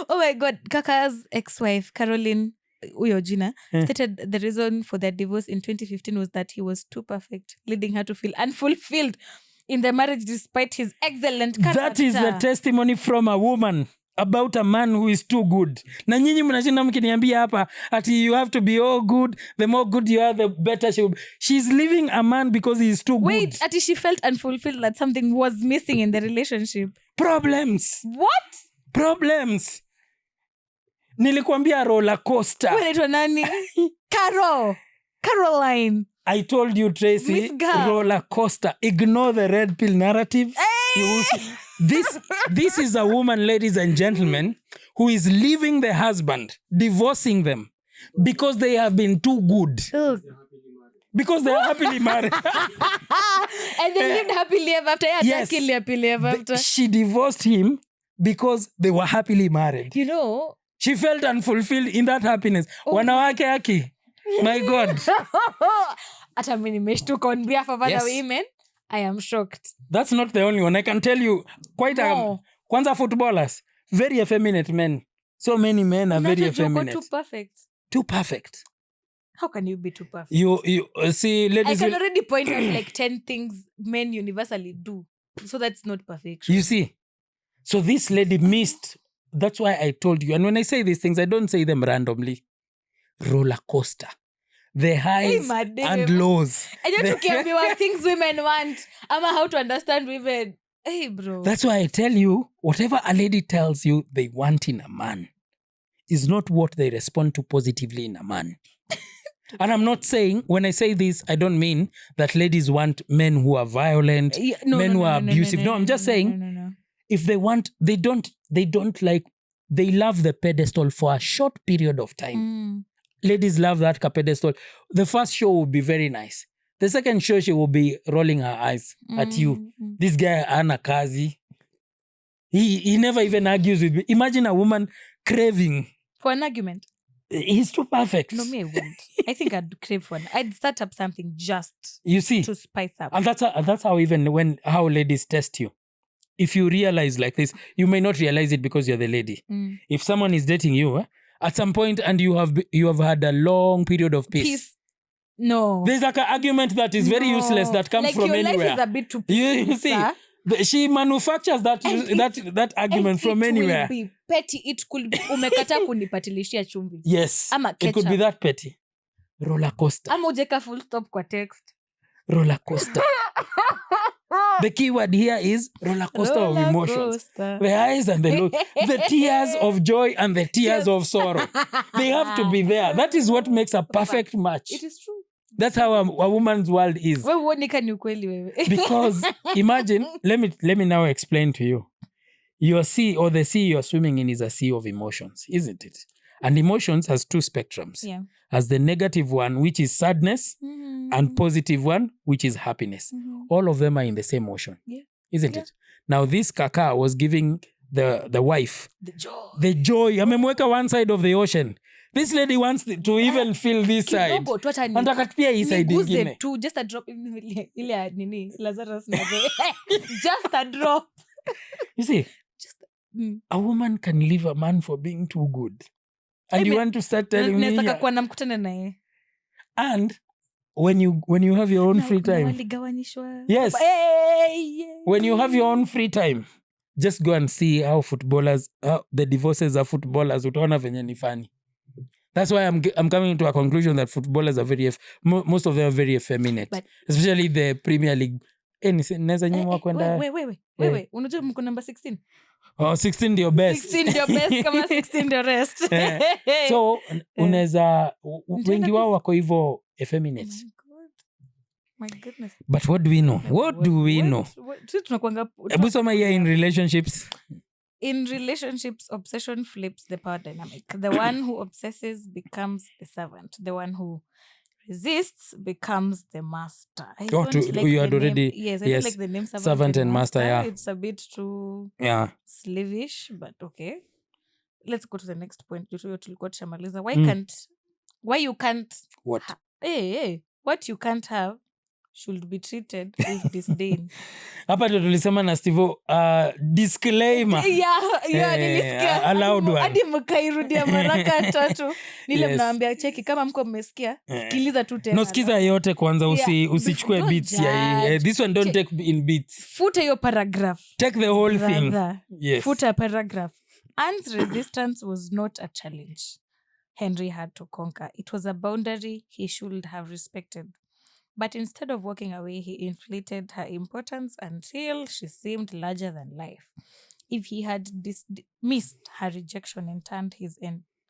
Oh my God. Kaka's ex-wife, Caroline Uyojina, stated the reason for their divorce in 2015 was that he was too perfect, leading her to feel unfulfilled in the marriage despite his excellent character. That is the testimony from a woman about a man who is too good. Na nyinyi mnashinda mkiniambia hapa ati you have to be all good. The more good you are, the better she will be. She's leaving a man because he is too good. Wait, ati she felt unfulfilled, that something was missing in the relationship. Problems. What? Problems. Nilikuambia roller coaster. Unaitwa nani? Caroline. I told you, Tracy, roller coaster. Ignore the red pill narrative. Hey! This is a woman, ladies and gentlemen, who is leaving the husband, divorcing them because they have been too good. Ugh. Because they are happily married. And they lived happily ever after. Happily ever after. She divorced him because they were happily married. You know. She felt unfulfilled in that happiness. Wanawake haki. My God. Ata mimi nimeshtuka on behalf of other women. I am shocked. That's not the only one. I can tell you kwanza footballers, very effeminate men. So many men are very effeminate. Too perfect. Too perfect. How can you be too perfect? You see, ladies. I can already point out like 10 things men universally do. So that's not perfection. You see. So this lady missed. That's why I told you. And when I say these things, I don't say them randomly. Roller coaster. The highs and lows. And you took care of what things women want. How to understand women. Hey, bro. That's why I tell you, whatever a lady tells you they want in a man is not what they respond to positively in a man. And I'm not saying, when I say this, I don't mean that ladies want men who are violent, men who are abusive. No, I'm just saying, if they want, they don't like they love the pedestal for a short period of time. Ladies love that pedestal. The first show will be very nice. The second show, she will be rolling her eyes at you. This guy, ana kazi. He never even argues with me. Imagine a woman craving. For an argument. He's too perfect. No, me, I wouldn't. I think I'd crave one. I'd start up something just to spice up. And that's how even how ladies test you. If you realize like this, you may not realize it because you're the lady. If someone is dating you, at some point, and you have had a long period of peace. No. There's like an argument that is very useless that comes like from your anywhere. Life is a bit too peaceful, you see, she manufactures that argument from anywhere. It will be petty. It could be umekata kunipatilishia chumvi. Yes. Ama it could be that petty. Roller coaster. Ama ujeka full stop kwa text. Roller coaster. The key word here is roller coaster of emotions. The highs and the lows. The tears of joy and the tears of sorrow. They have to be there. That is what makes a perfect match. It is true. That's how a woman's world is. Because imagine, let me now explain to you. Your sea, or the sea you're swimming in, is a sea of emotions, isn't it? And emotions has two spectrums. Yeah. As the negative one, which is sadness, and positive one, which is happiness. All of them are in the same ocean. Yeah. Isn't it? Now this kaka was giving the wife the joy. Amemweka one side of the ocean. This lady wants to even feel this side. Anataka pia hii side ingine. Just a drop ile nini Lazarus just a drop. You see, a woman can leave a man for being too good. And you want to start telling me. And when you have your own free time. Yes. When you have your own free time, just go and see how the divorces of footballers utaona venye ni funny. That's why I'm coming to a conclusion that footballers are most of them are very effeminate. But, especially the Premier League. Neza nyuma kwenda. Wait. Unajua mko number 16? Oh, 16 ndio best. 16 ndio best kama 16 ndio rest. So, unaweza wengi wao wako hivyo effeminate. My goodness. But what do we know? What do we know? Hebu soma here in relationships. In relationships, obsession flips the power dynamic. The one who obsesses becomes the servant. The one who resists becomes the master. I don't like the name servant and master. Yeah. It's a bit too slavish, but okay. Let's go to the next point. Why you can't what? What you can't have should be treated with disdain. Hapa ndo tulisema na Steve disclaimer. Nilisikia. Allowed one. Hadi mkairudia mara tatu. Nile mnaambia cheki kama mko mmesikia, sikiliza tu tena. No, sikiza yote kwanza, usichukue bits ya this one don't take in bits. Futa hiyo paragraph. Take the whole thing. Yes. Futa paragraph. Anne's resistance was not a challenge Henry had to conquer. It was a boundary he should have respected. But instead of walking away, he inflated her importance until she seemed larger than life. If he had missed her rejection and turned his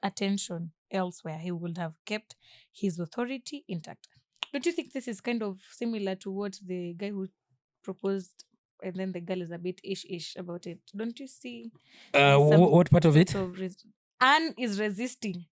attention elsewhere, he would have kept his authority intact. Don't you think this is kind of similar to what the guy who proposed and then the girl is a bit ish about it? Don't you see? What part of it? Anne is resisting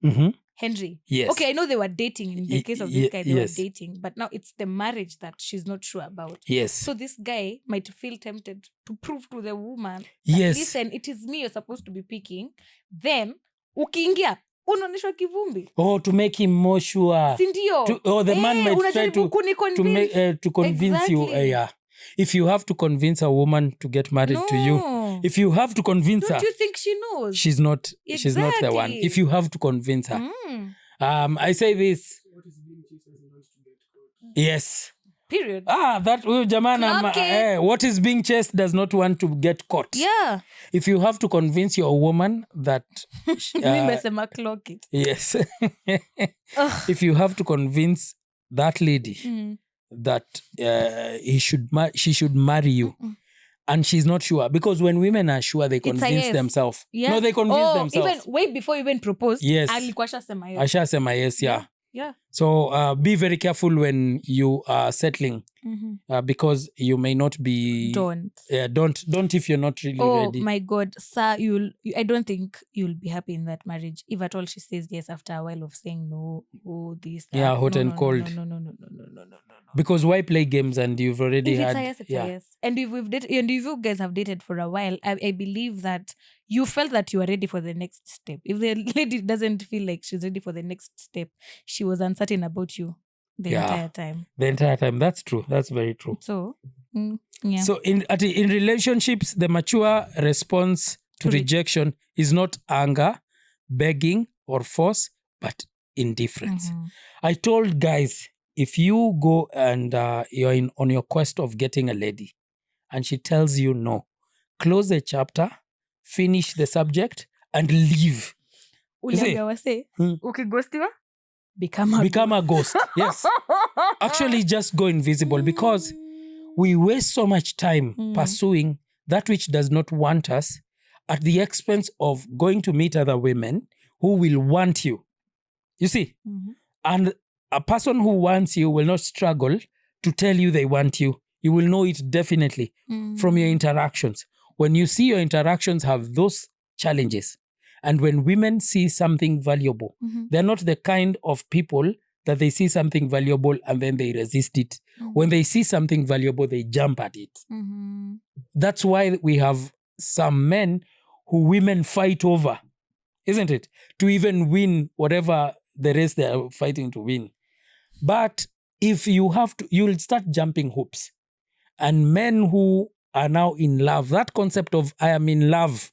Henry. Yes. Okay, I know they were dating. In the case of this guy, they were dating. But now it's the marriage that she's not sure about. Yes. So this guy might feel tempted to prove to the woman that, yes, listen, it is me you're supposed to be picking. Then, ukiingia, unaoneshwa kivumbi. Oh, to make him more sure. Sindio. The man might try to convince you. Yeah. If you have to convince a woman to get married to you, if you have to convince her, don't you think she knows? She's not the one. If you have to convince her. I say this. What is being chased doesn't want to get caught. Yes. Period. That jamana, what is being chased does not want to get caught. Yeah. If you have to convince your woman that clock it. Yes. If you have to convince that lady that she should marry you, and she's not sure, because when women are sure, they convince themselves. Yeah. No, they convince themselves. Even way before you even propose. Yes. Alikuwa ashasema yes. Ashasema yes, yeah. So be very careful when you are settling, because you may not be. Don't. Don't if you're not really Oh ready. my God, sir, I don't think you'll be happy in that marriage. If at all she says yes after a while of saying no, oh, this, that. Yeah, hot and cold. No. Because why play games and you've already If it's had. a yes, it's a yes. And if we've dated, and if you guys have dated for a while, I believe that you felt that you are ready for the next step. If the lady doesn't feel like she's ready for the next step, she was uncertain about you the entire time. The entire time. That's true. That's very true. So, yeah. So in relationships, the mature response to rejection is not anger, begging, or force, but indifference. I told guys, if you go and you're on your quest of getting a lady and she tells you no, close the chapter, finish the subject, and leave. Ukigostiwa, become a ghost. Yes. Actually, just go invisible, because we waste so much time pursuing that which does not want us at the expense of going to meet other women who will want you. You see? And a person who wants you will not struggle to tell you they want you. You will know it definitely from your interactions. When you see your interactions have those challenges, and when women see something valuable, they're not the kind of people that they see something valuable and then they resist it. When they see something valuable, they jump at it. That's why we have some men who women fight over, isn't it? To even win whatever the race they are fighting to win. But if you have to, you'll start jumping hoops. And men who are now in love, that concept of I am in love,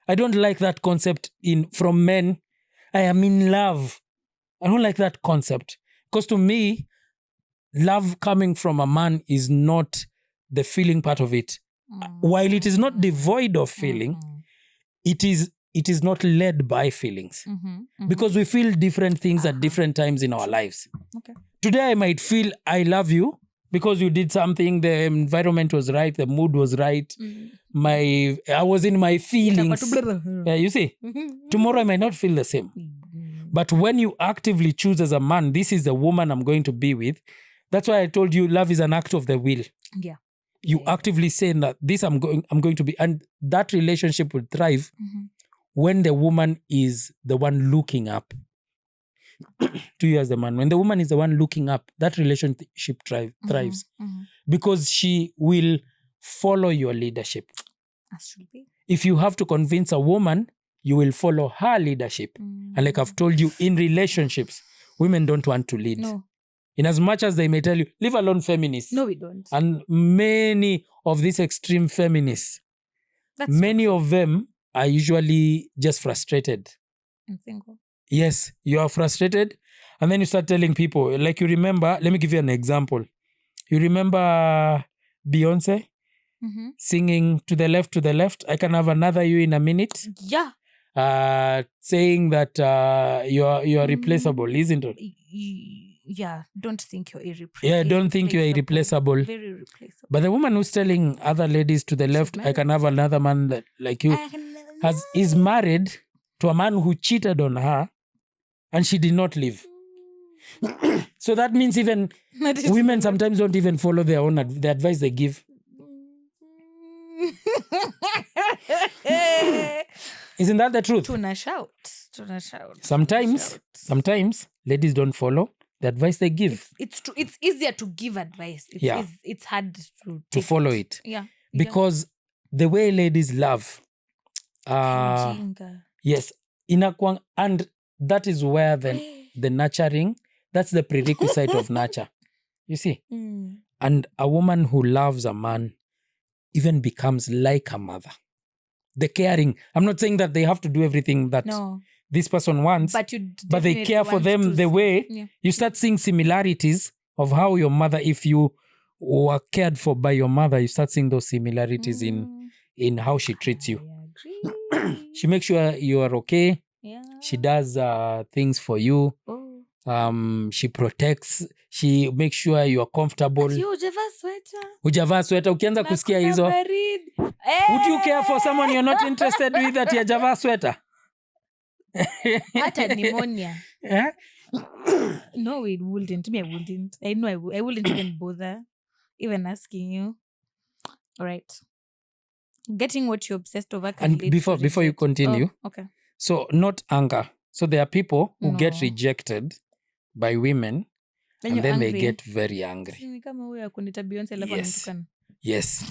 I don't like that concept from men. I am in love. I don't like that concept. Because to me, love coming from a man is not the feeling part of it. While it is not devoid of feeling, it is not led by feelings. Because we feel different things at different times in our lives. Okay. Today I might feel I love you because you did something, the environment was right, the mood was right. I was in my feelings. You see, tomorrow I might not feel the same. But when you actively choose as a man, this is the woman I'm going to be with. That's why I told you love is an act of the will. Yeah. You actively say that this I'm going to be, and that relationship will thrive when the woman is the one looking up to you as the man. When the woman is the one looking up, that relationship thrives because she will follow your leadership. Absolutely. If you have to convince a woman, you will follow her leadership. And like I've told you, in relationships, women don't want to lead. No. In as much as they may tell you, leave alone feminists. No, we don't. And many of these extreme feminists, many of them are usually just frustrated. And single. Yes, you are frustrated. And then you start telling people, like you remember, let me give you an example. You remember Beyonce singing to the left, I can have another you in a minute? Yeah. Saying that you are replaceable, isn't it? Yeah, don't think you're irreplaceable. Yeah, don't think you're irreplaceable. Very replaceable. But the woman who's telling other ladies to the left, I can have another man like you, is married to a man who cheated on her and she did not leave. So that means even women sometimes don't even follow their own the advice they give. Isn't that the truth? Tuna shout. Sometimes ladies don't follow the advice they give. It's true. It's easier to give advice. It's hard to follow it. Yeah. Because the way ladies love, yes, and that is where the nurturing, that's the prerequisite of nurture. You see? And a woman who loves a man even becomes like a mother. The caring. I'm not saying that they have to do everything that this person wants, but they care for them the way you start seeing similarities of how your mother, if you were cared for by your mother, you start seeing those similarities in how she treats you. She makes sure you are okay. Yeah. She does things for you. She protects. She makes sure you are comfortable. Hujavaa sweater. Ukianza kusikia hizo. Would you care for someone you're not interested with that hajavaa sweater? Hata pneumonia. No, it wouldn't. Me, I wouldn't. I know I wouldn't even bother even asking you. All right. Getting what you're obsessed over can And lead before to you regret. continue, Oh, okay. so not anger. So there are people who get No. rejected by women Then and you're then angry. they get very angry. Si ni kama huyo akunita Beyonce alafu Yes. ananitukana. Yes.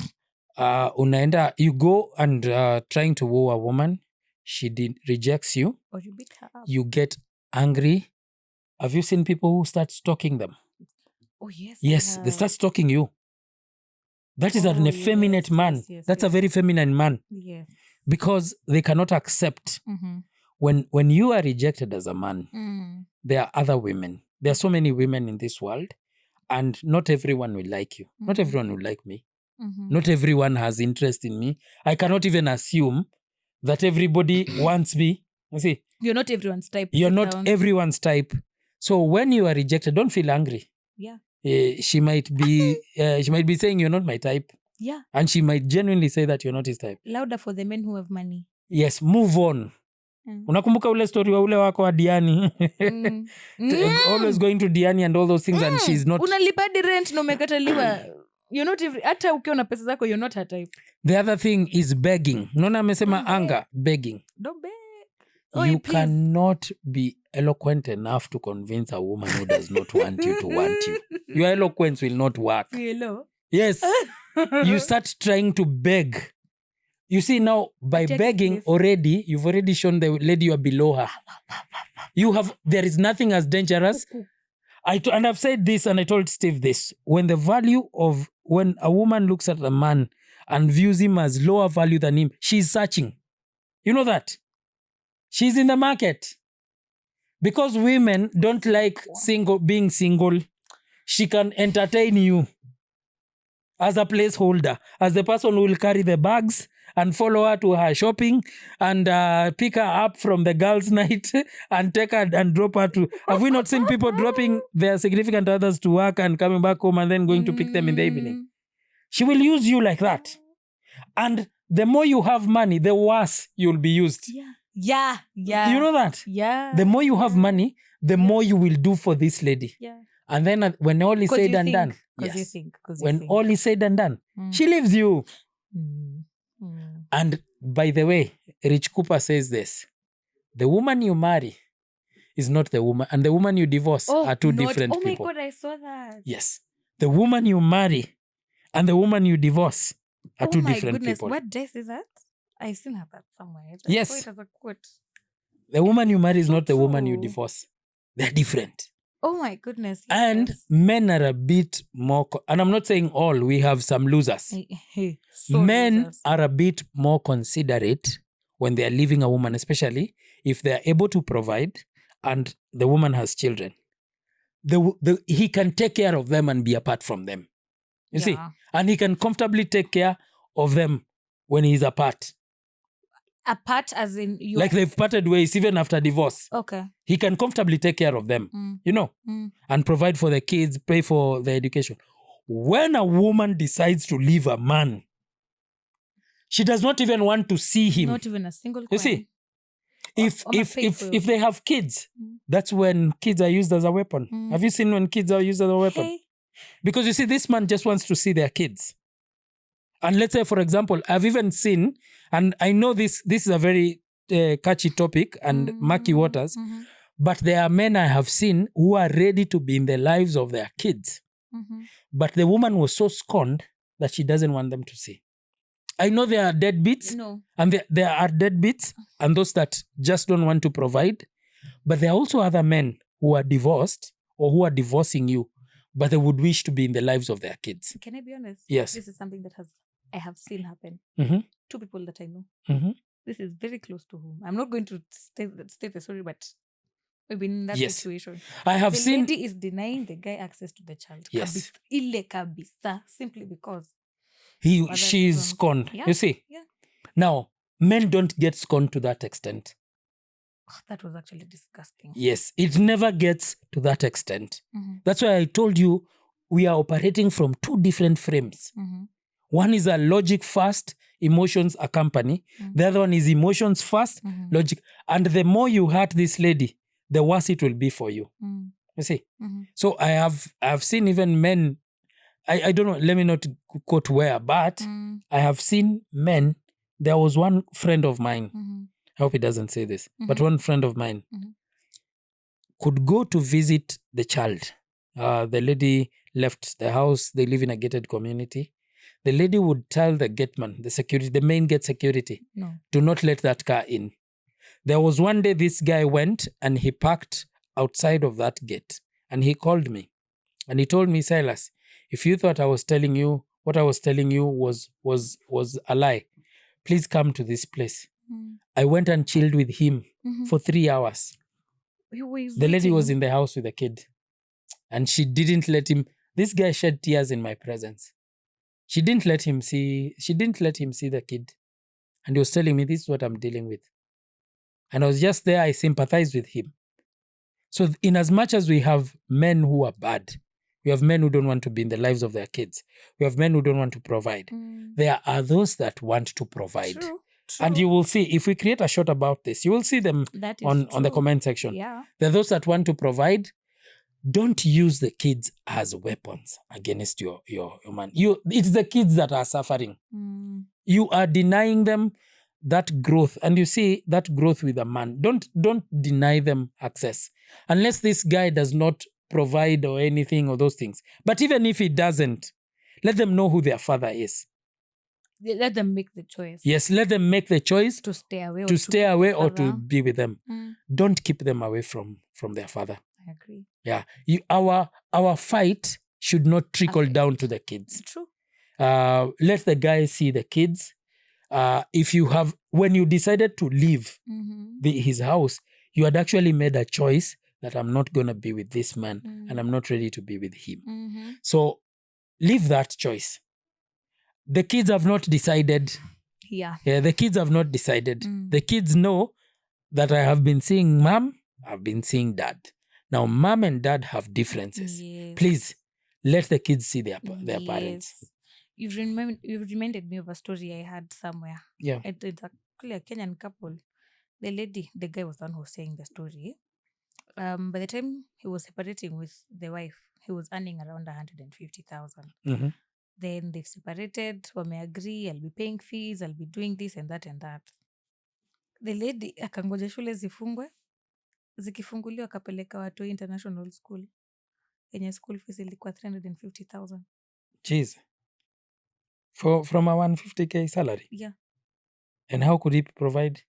Unaenda, you go and trying to woo a woman, she rejects you, Or you beat her up. you get angry. Have you seen people who start stalking them? Oh, yes. Yes, they start stalking you. That is an effeminate man. That's a very feminine man. Yes. Because they cannot accept Mm-hmm. when you are rejected as a man, Mm. there are other women. There are so many women in this world, and not everyone will like you. Not Mhm. everyone will like me. Mm-hmm. Not everyone has interest in me. I cannot even assume that everybody wants me. You see, You're not everyone's type. you're Sit not down. everyone's type. So when you are rejected, don't feel angry. Yeah. She might be saying you're not my type, Yeah. and she might genuinely say that you're not his type. Louder for the men who have money. Yes, move on. Mm. Unakumbuka ule story wa ule wako wa Diani? Mm. Always going to Diani and all those things, and she's not. Unalipa di rent na umekataliwa. You're not hata ukiwa na pesa zako, you're not her type. The other thing is begging. Unaona amesema anger, begging. Don't beg. You cannot be eloquent enough to convince a woman who does not want you to want you. Your eloquence will not work. Hello. Yes. You start trying to beg. You see now, by begging already, you've already shown the lady you are below her. There is nothing as dangerous. And I've said this, and I told Steve this. When a woman looks at a man and views him as lower value than him, she's searching. You know that? She's in the market. Because women don't like being single. She can entertain you as a placeholder, as the person who will carry the bags and follow her to her shopping and pick her up from the girls' night and take her and drop her to... Have we not seen people dropping their significant others to work and coming back home and then going to pick them in the evening? She will use you like that. And the more you have money, the worse you'll be used. Yeah. You know that? Yeah. The more you have money, the more you will do for this lady. Yeah. And then when all is said and done, when all is said and done, she leaves you. And by the way, Rich Cooper says this: the woman you marry is not the woman, and the woman you divorce are two different people. Oh my God, I saw that. Yes. The woman you marry and the woman you divorce are two different people. What dress is that? I've seen her that somewhere. Yes. I saw it as a quote. The woman you marry is not the woman you divorce. They're different. Oh my goodness. Yes. And men are a bit more, and I'm not saying all, we have some losers. Men are a bit more considerate when they are leaving a woman, especially if they are able to provide and the woman has children. He can take care of them and be apart from them. You see? And he can comfortably take care of them when he's apart. Apart as in you. Like they've parted ways even after divorce. Okay. He can comfortably take care of them, and provide for the kids, pay for their education. When a woman decides to leave a man, she does not even want to see him. Not even a single coin. You see? If they have kids, that's when kids are used as a weapon. Have you seen when kids are used as a weapon? Hey. Because you see, this man just wants to see their kids. And let's say, for example, I've even seen, and I know this is a very catchy topic and murky waters, but there are men I have seen who are ready to be in the lives of their kids. But the woman was so scorned that she doesn't want them to see. I know there are deadbeats, and there are deadbeats and those that just don't want to provide. But there are also other men who are divorced or who are divorcing you, but they would wish to be in the lives of their kids. Can I be honest? Yes. This is something that I have seen happen. Two people that I know. This is very close to home. I'm not going to state the story, but we've been in that situation. I have seen... The lady is denying the guy access to the child. Yes. Ile kabisa, simply because she's scorned. Yeah. You see? Yeah. Now, men don't get scorned to that extent. Oh, that was actually disgusting. Yes, it never gets to that extent. That's why I told you we are operating from two different frames. One is a logic first, emotions accompany. The other one is emotions first, logic. And the more you hurt this lady, the worse it will be for you. You see? So I have seen even men, I don't know, let me not quote where, but I have seen men. There was one friend of mine, I hope he doesn't say this, but one friend of mine could go to visit the child. The lady left the house. They live in a gated community. The lady would tell the gateman, the main gate security, do not let that car in. There was one day this guy went and he parked outside of that gate and he called me and he told me, Silas, if you thought I was telling you, what I was telling you was a lie, please come to this place. I went and chilled with him for 3 hours. The lady was in the house with the kid and she didn't let him. This guy shed tears in my presence. She didn't let him see the kid. And he was telling me, this is what I'm dealing with. And I was just there, I sympathized with him. So in as much as we have men who are bad, we have men who don't want to be in the lives of their kids, we have men who don't want to provide, there are those that want to provide. True. And you will see, if we create a shot about this, you will see them on the comment section. Yeah. There are those that want to provide. Don't use the kids as weapons against your man. It's the kids that are suffering. You are denying them that growth. And you see that growth with a man. Don't deny them access. Unless this guy does not provide or anything or those things. But even if he doesn't, let them know who their father is. Let them make the choice. Yes, let them make the choice to stay away or to be with them. Don't keep them away from their father. I agree. Yeah. Our fight should not trickle down to the kids. True. Let the guy see the kids. When you decided to leave his house, you had actually made a choice that I'm not going to be with this man and I'm not ready to be with him. So leave that choice. The kids have not decided. Yeah, the kids have not decided. The kids know that I have been seeing mom, I've been seeing dad. Now, mom and dad have differences. Yes. Please, let the kids see their parents. You've reminded me of a story I had somewhere. Yeah. It's actually a Kenyan couple. The guy was the one who was saying the story. By the time he was separating with the wife, he was earning around 150,000. Then they've separated, wameagree, I'll be paying fees, I'll be doing this and that and that. The lady akangoja shule zifungwe, zikifunguliwa akapeleka watu international school. Yenye school fees ilikuwa 350,000. Jeez. From a 150k salary? Yeah. And how could he provide?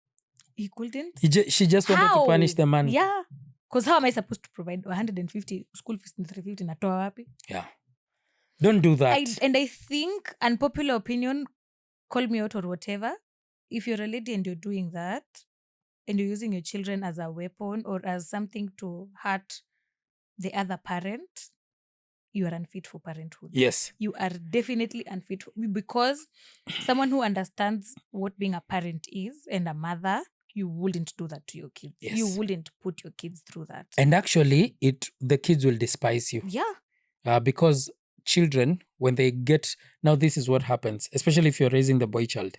He couldn't. She just wanted to punish the man. Yeah. Because how am I supposed to provide 150 school fees in 350 natoa wapi? Yeah. Don't do that. I think, unpopular opinion, call me out or whatever, if you're a lady and you're doing that, and you're using your children as a weapon or as something to hurt the other parent, you are unfit for parenthood. Yes. You are definitely unfit because someone who understands what being a parent is and a mother, you wouldn't do that to your kids. Yes. You wouldn't put your kids through that. And actually, the kids will despise you. Yeah. Because children, when they get, now this is what happens, especially if you're raising the boy child.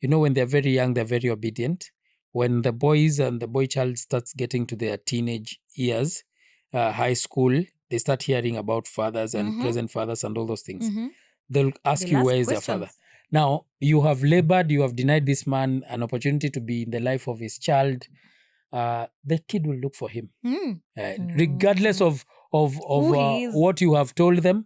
You know, when they're very young, they're very obedient. When the boys and the boy child starts getting to their teenage years, high school, they start hearing about fathers and present fathers and all those things. They'll ask you, where is their father? Now, you have labored, you have denied this man an opportunity to be in the life of his child. The kid will look for him, regardless of what you have told them.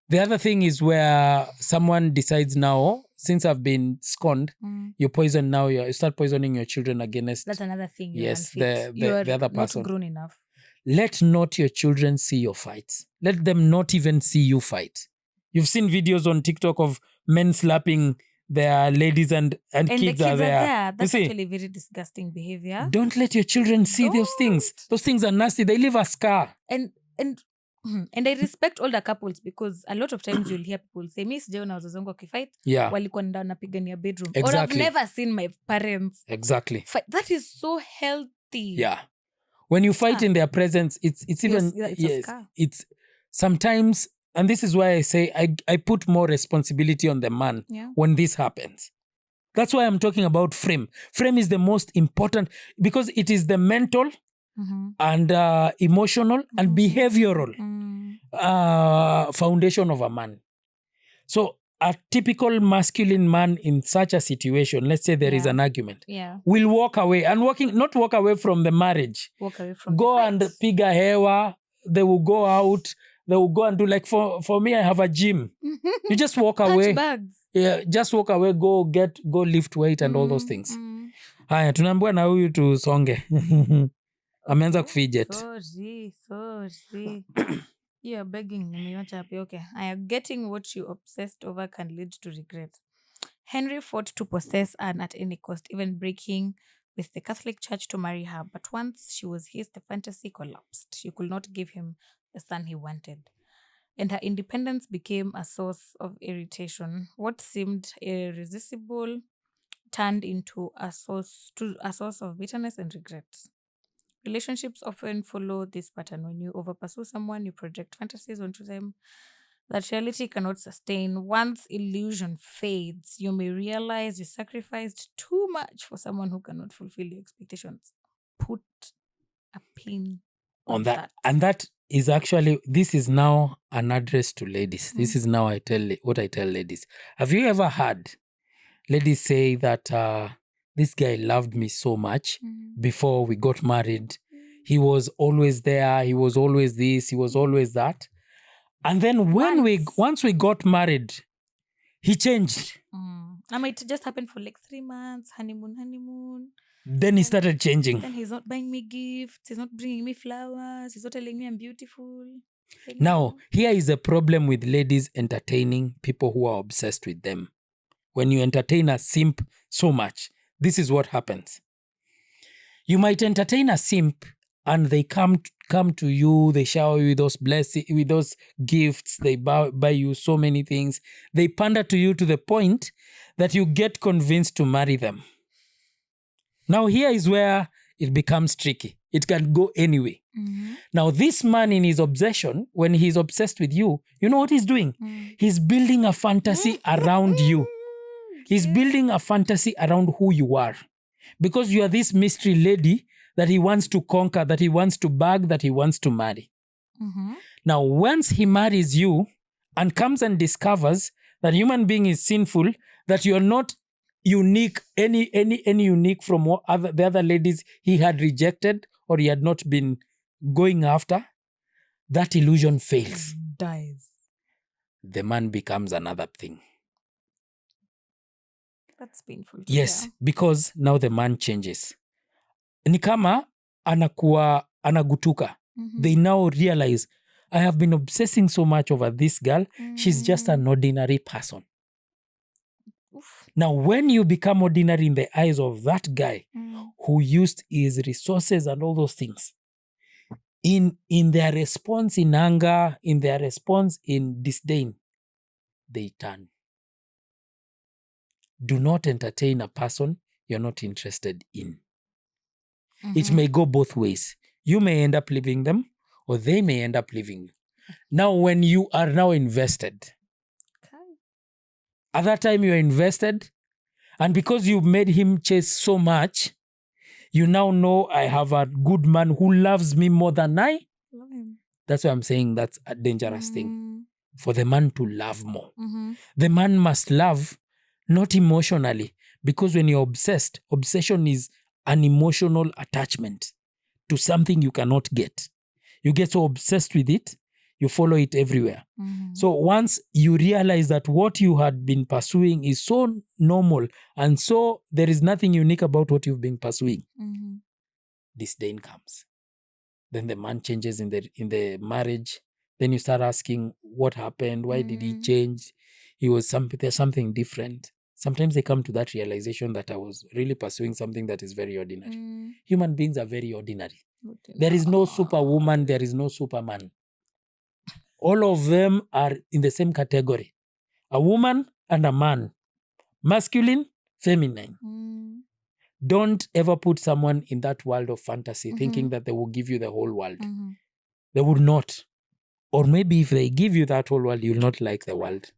The other thing is where someone decides now, since I've been scorned, you poison now, you start poisoning your children against. That's another thing. Yes, the other person. Not grown enough. Let not your children see your fights. Let them not even see you fight. You've seen videos on TikTok of men slapping their ladies and kids are there. That's actually very disgusting behavior. Don't let your children see those things. Those things are nasty. They leave a scar. And I respect older couples because a lot of times you'll hear people say, mi sijaona wazazi wangu wakifight, walikuwa nenda wanapigania bedroom. Exactly. Or I've never seen my parents fight. That is so healthy. Yeah. When you fight in their presence, it's even, it's sometimes, and this is why I say I put more responsibility on the man when this happens. That's why I'm talking about frame. Frame is the most important because it is the mental, and emotional and behavioral foundation of a man. So a typical masculine man in such a situation, let's say there is an argument, will walk away and not walk away from the marriage. Walk away from go the and fights. piga hewa. They will go out. They will go and do, like, for me, I have a gym. You just walk away. Bags. Yeah, just walk away, go lift weight and all those things. Haya, tunaambiwa na huyu tusonge. Ameanza kufidget. Sorry. You are begging me. Okay. I am getting what you obsessed over can lead to regret. Henry fought to possess Anne at any cost, even breaking with the Catholic Church to marry her. But once she was his, the fantasy collapsed. She could not give him the son he wanted. And her independence became a source of irritation. What seemed irresistible turned into a source of bitterness and regret. Relationships often follow this pattern. When you overpursue someone, you project fantasies onto them that reality cannot sustain. Once illusion fades, you may realize you sacrificed too much for someone who cannot fulfill your expectations. Put a pin on that. And that is actually, this is now an address to ladies. This is now what I tell ladies. Have you ever heard ladies say that this guy loved me so much before we got married? He was always there. He was always this. He was always that. And then once we got married, he changed. It just happened for like 3 months, honeymoon. Then he started changing. Then he's not buying me gifts. He's not bringing me flowers. He's not telling me I'm beautiful. Now, here is a problem with ladies entertaining people who are obsessed with them. When you entertain a simp so much, this is what happens. You might entertain a simp and they come to you, they shower you with those blessings, with those gifts, they buy you so many things. They pander to you to the point that you get convinced to marry them. Now here is where it becomes tricky. It can go anyway. Now this man, in his obsession, when he's obsessed with you, you know what he's doing? He's building a fantasy around you. He's building a fantasy around who you are. Because you are this mystery lady that he wants to conquer, that he wants to bag, that he wants to marry. Now, once he marries you and comes and discovers that human being is sinful, that you are not unique, any unique from the other ladies he had rejected or he had not been going after, that illusion fails. Dies. The man becomes another thing. That's painful. Yes, because now the man changes. Ni kama anagutuka. They now realize, I have been obsessing so much over this girl. She's just an ordinary person. Now, when you become ordinary in the eyes of that guy who used his resources and all those things, in their response in anger, in their response in disdain, they turn. Do not entertain a person you're not interested in. It may go both ways. You may end up leaving them or they may end up leaving you. Now, when you are now invested, at that time you are invested, and because you made him chase so much, you now know I have a good man who loves me more than I love him. That's why I'm saying that's a dangerous thing for the man to love more. The man must love not emotionally, because when you're obsessed, obsession is an emotional attachment to something you cannot get. You get so obsessed with it, you follow it everywhere. So once you realize that what you had been pursuing is so normal and so there is nothing unique about what you've been pursuing, disdain comes. Then the man changes in the marriage. Then you start asking, what happened? Why did he change? There's something different. Sometimes they come to that realization that I was really pursuing something that is very ordinary. Human beings are very ordinary. There is no superwoman, there is no superman. All of them are in the same category. A woman and a man. Masculine, feminine. Don't ever put someone in that world of fantasy thinking that they will give you the whole world. They would not. Or maybe if they give you that whole world, you'll not like the world.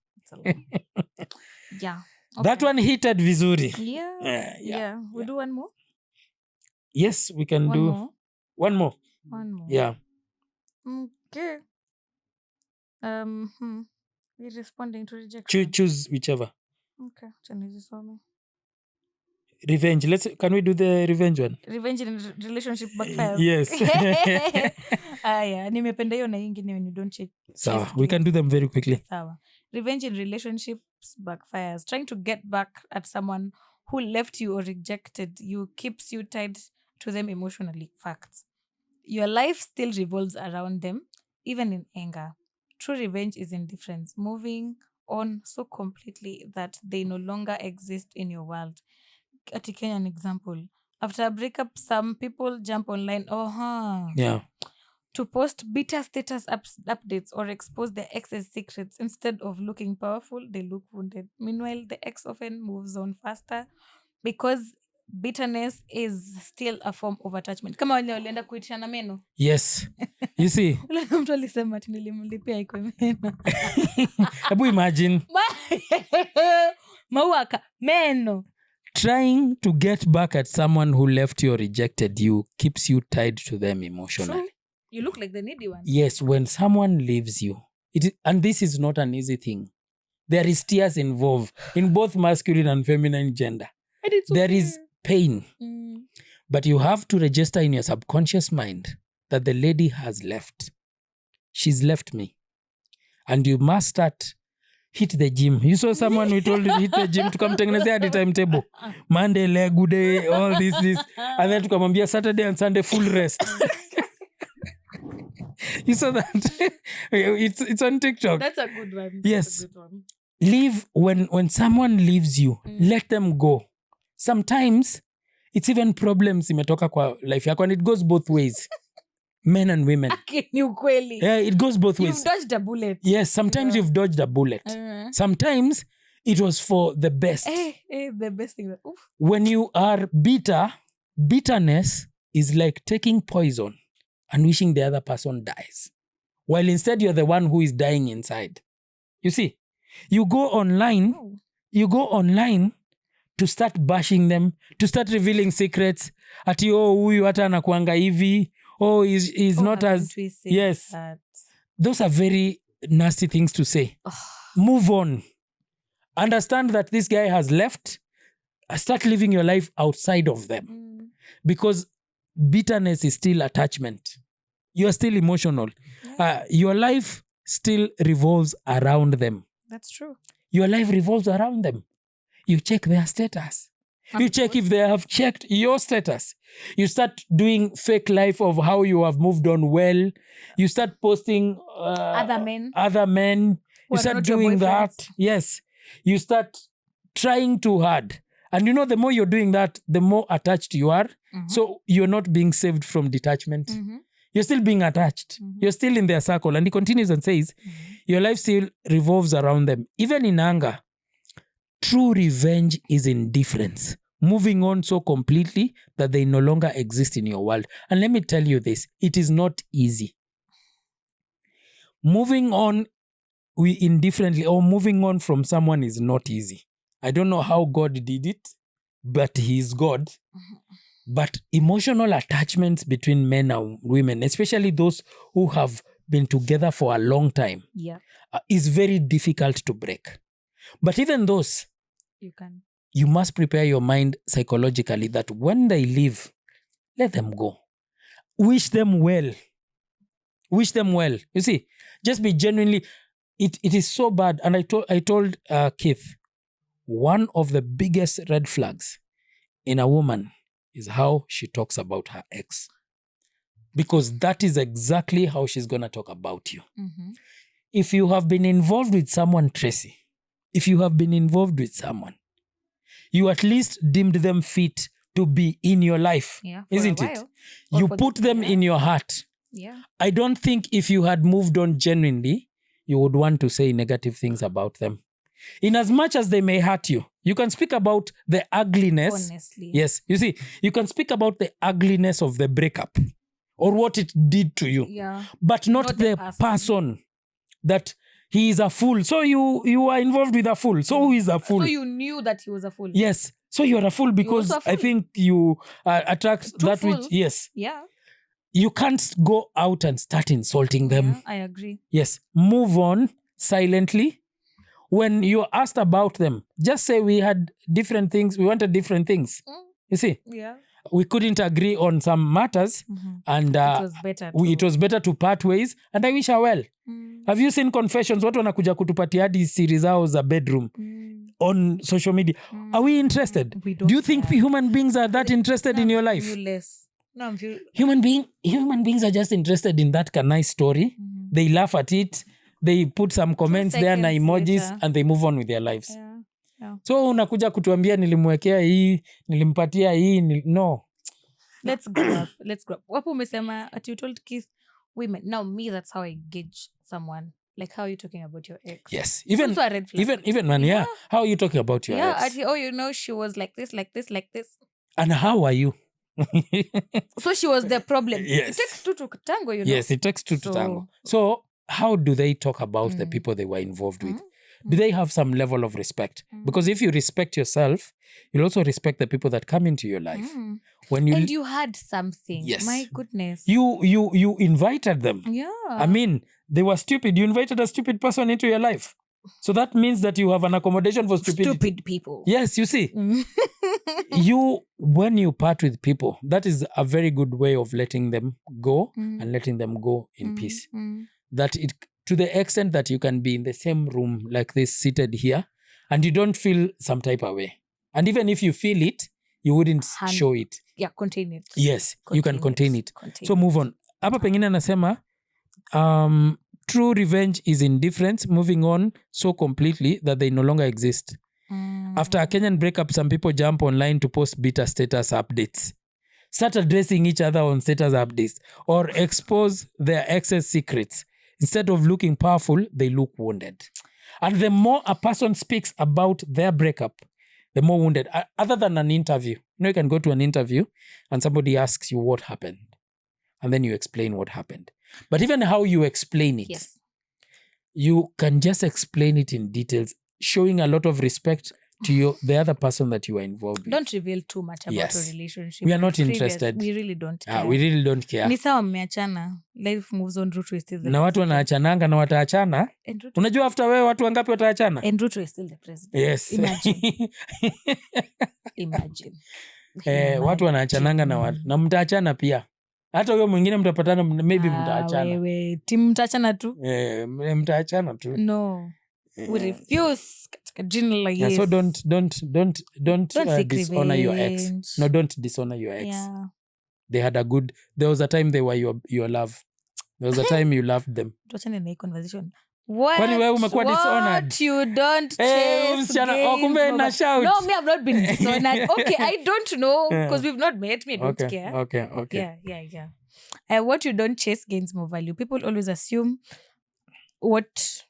Yeah. Okay. That one hited vizuri. Yeah. We do one more? Yes, we can do. One more. One more. Yeah. Okay. We're responding to rejection. Choose whichever. Okay. Chanizisome. Revenge. Can we do the revenge one? Revenge in relationship backfires. Yes. Yeah. Nimependa hiyo na ingine when you don't check. So we can do them very quickly. Sawa. Revenge in relationships backfires. Trying to get back at someone who left you or rejected you keeps you tied to them emotionally. Facts. Your life still revolves around them, even in anger. True revenge is indifference, moving on so completely that they no longer exist in your world. At a Kenyan example, after a breakup, some people jump online Yeah. to post bitter status updates or expose their ex's secrets. Instead of looking powerful, they look wounded. Meanwhile, the ex often moves on faster because bitterness is still a form of attachment. Kama wale walienda kuitishana meno. Yes. You see. Ule mtu alisema ati nilimlipia iko meno. Abu imagine. Mauaka meno. Trying to get back at someone who left you or rejected you keeps you tied to them emotionally. True. You look like the needy one. Yes, when someone leaves you, and this is not an easy thing. There is tears involved in both masculine and feminine gender. And it's There okay. is pain. But you have to register in your subconscious mind that the lady has left. She's left me. And you must start hit the gym. You saw someone we told you hit the gym tukamtengenezea hadi timetable. Monday leg day, all this. And then tukamwambia Saturday and Sunday full rest. You saw that? It's on TikTok. That's a good one. Yes. That's a good one. Leave when someone leaves you, let them go. Sometimes it's even problems imetoka kwa life yako, and it goes both ways. Men and women. Ni ukweli. Yeah, it goes both ways. You've dodged a bullet. Yes, sometimes you've dodged a bullet. Sometimes it was for the best. The best thing. Oof. When you are bitter, bitterness is like taking poison and wishing the other person dies. While instead you're the one who is dying inside. You see, you go online to start bashing them, to start revealing secrets. Ati huyu hata anakuanga hivi. He's not as... Yes. That. Those are very nasty things to say. Move on. Understand that this guy has left. Start living your life outside of them. Because bitterness is still attachment. You are still emotional. Yeah. Your life still revolves around them. That's true. Your life revolves around them. You check their status. You check if they have checked your status. You start doing fake life of how you have moved on well. You start posting Other men. You start doing that. Yes. You start trying too hard. And you know, the more you're doing that, the more attached you are. So you're not being saved from detachment. You're still being attached. You're still in their circle. And he continues and says, your life still revolves around them. Even in anger, true revenge is indifference. Moving on so completely that they no longer exist in your world. And let me tell you this, it is not easy. Moving on indifferently or moving on from someone is not easy. I don't know how God did it, but He is God. But emotional attachments between men and women, especially those who have been together for a long time, is very difficult to break. But even those, you must prepare your mind psychologically that when they leave, let them go. Wish them well. Wish them well. You see, just be genuinely, it is so bad. And I told Keith, one of the biggest red flags in a woman is how she talks about her ex. Because that is exactly how she's going to talk about you. If you have been involved with someone, Tracy, if you have been involved with someone, you at least deemed them fit to be in your life, isn't it? You put them in your heart. I don't think if you had moved on genuinely, you would want to say negative things about them. In as much as they may hurt you, you can speak about the ugliness. Honestly. Yes, you see, you can speak about the ugliness of the breakup or what it did to you, but not the person that he is a fool. So you are involved with a fool. So who is a fool? So you knew that he was a fool. Yes. So you are a fool because I think you attract that fool. which, yes. Yeah. you can't go out and start insulting them. Yeah, I agree. Yes, move on silently. When you're asked about them, just say we had different things, we wanted different things. You see, Yeah. we couldn't agree on some matters, and it was better to part ways, and I wish her well. Have you seen confessions? Watu wanakuja kutupatia hadi siri zao za bedroom on social media. Are we interested? Do you think human beings are that interested in your life? No, Human beings are just interested in that nice story. They laugh at it. They put some comments there na emojis later, and they move on with their lives. Yeah. So unakuja kutuambia nilimwekea hii, nilimpatia hii, no. Let's grow up. Wapo umesema at you told Keith women. Now me, that's how I gauge someone. Like, how are you talking about your ex? Yes. Even when, how are you talking about your ex? She was like this. And how are you? So she was the problem. Yes. It takes two to tango, Yes, it takes two to tango. So how do they talk about the people they were involved with? Do they have some level of respect? Because if you respect yourself, you'll also respect the people that come into your life. And you had something. Yes. My goodness. You invited them. Yeah. I mean, they were stupid. You invited a stupid person into your life. So that means that you have an accommodation for stupidity. Stupid people. Yes, you see. When you part with people, that is a very good way of letting them go and letting them go in peace. That it, to the extent that you can be in the same room like this, seated here, and you don't feel some type of way. And even if you feel it, you wouldn't show it. Yeah, contain it. Yes, you can contain it. So move on. Hapa pengine anasema, true revenge is indifference, moving on so completely that they no longer exist. After a Kenyan breakup, some people jump online to post bitter status updates, start addressing each other on status updates, or expose their ex's secrets. Instead of looking powerful, they look wounded. And the more a person speaks about their breakup, the more wounded. Other than an interview. You can go to an interview and somebody asks you what happened. And then you explain what happened. But even how you explain it, you can just explain it in details, showing a lot of respect to the other person that you are involved with. Don't reveal too much about your relationship. We are not interested. We really don't care. We really don't care. Ni sawa mmeachana. Life moves on. Ruto is still the na watu wanaachananga na wataachana. Unajua after wewe watu wangapi wataachana? And Ruto is still the president. Yes. Imagine. Watu wanaachananga na mtaachana pia. Hata huyo mwingine mtapatana, maybe mtaachana. Wewe timu mtaachana tu? Mtaachana tu. No. We refuse. Yeah, so don't dishonor your ex. No, don't dishonor your ex. Yeah. They had a good. There was a time they were your love. There was a time you loved them. Tuachane na hii conversation. What you don't chase kumbe na shout. No, me, I've not been dishonored. Okay, I don't know because we've not met. Me, I don't care. Okay. Yeah. What you don't chase gains more value. People always assume what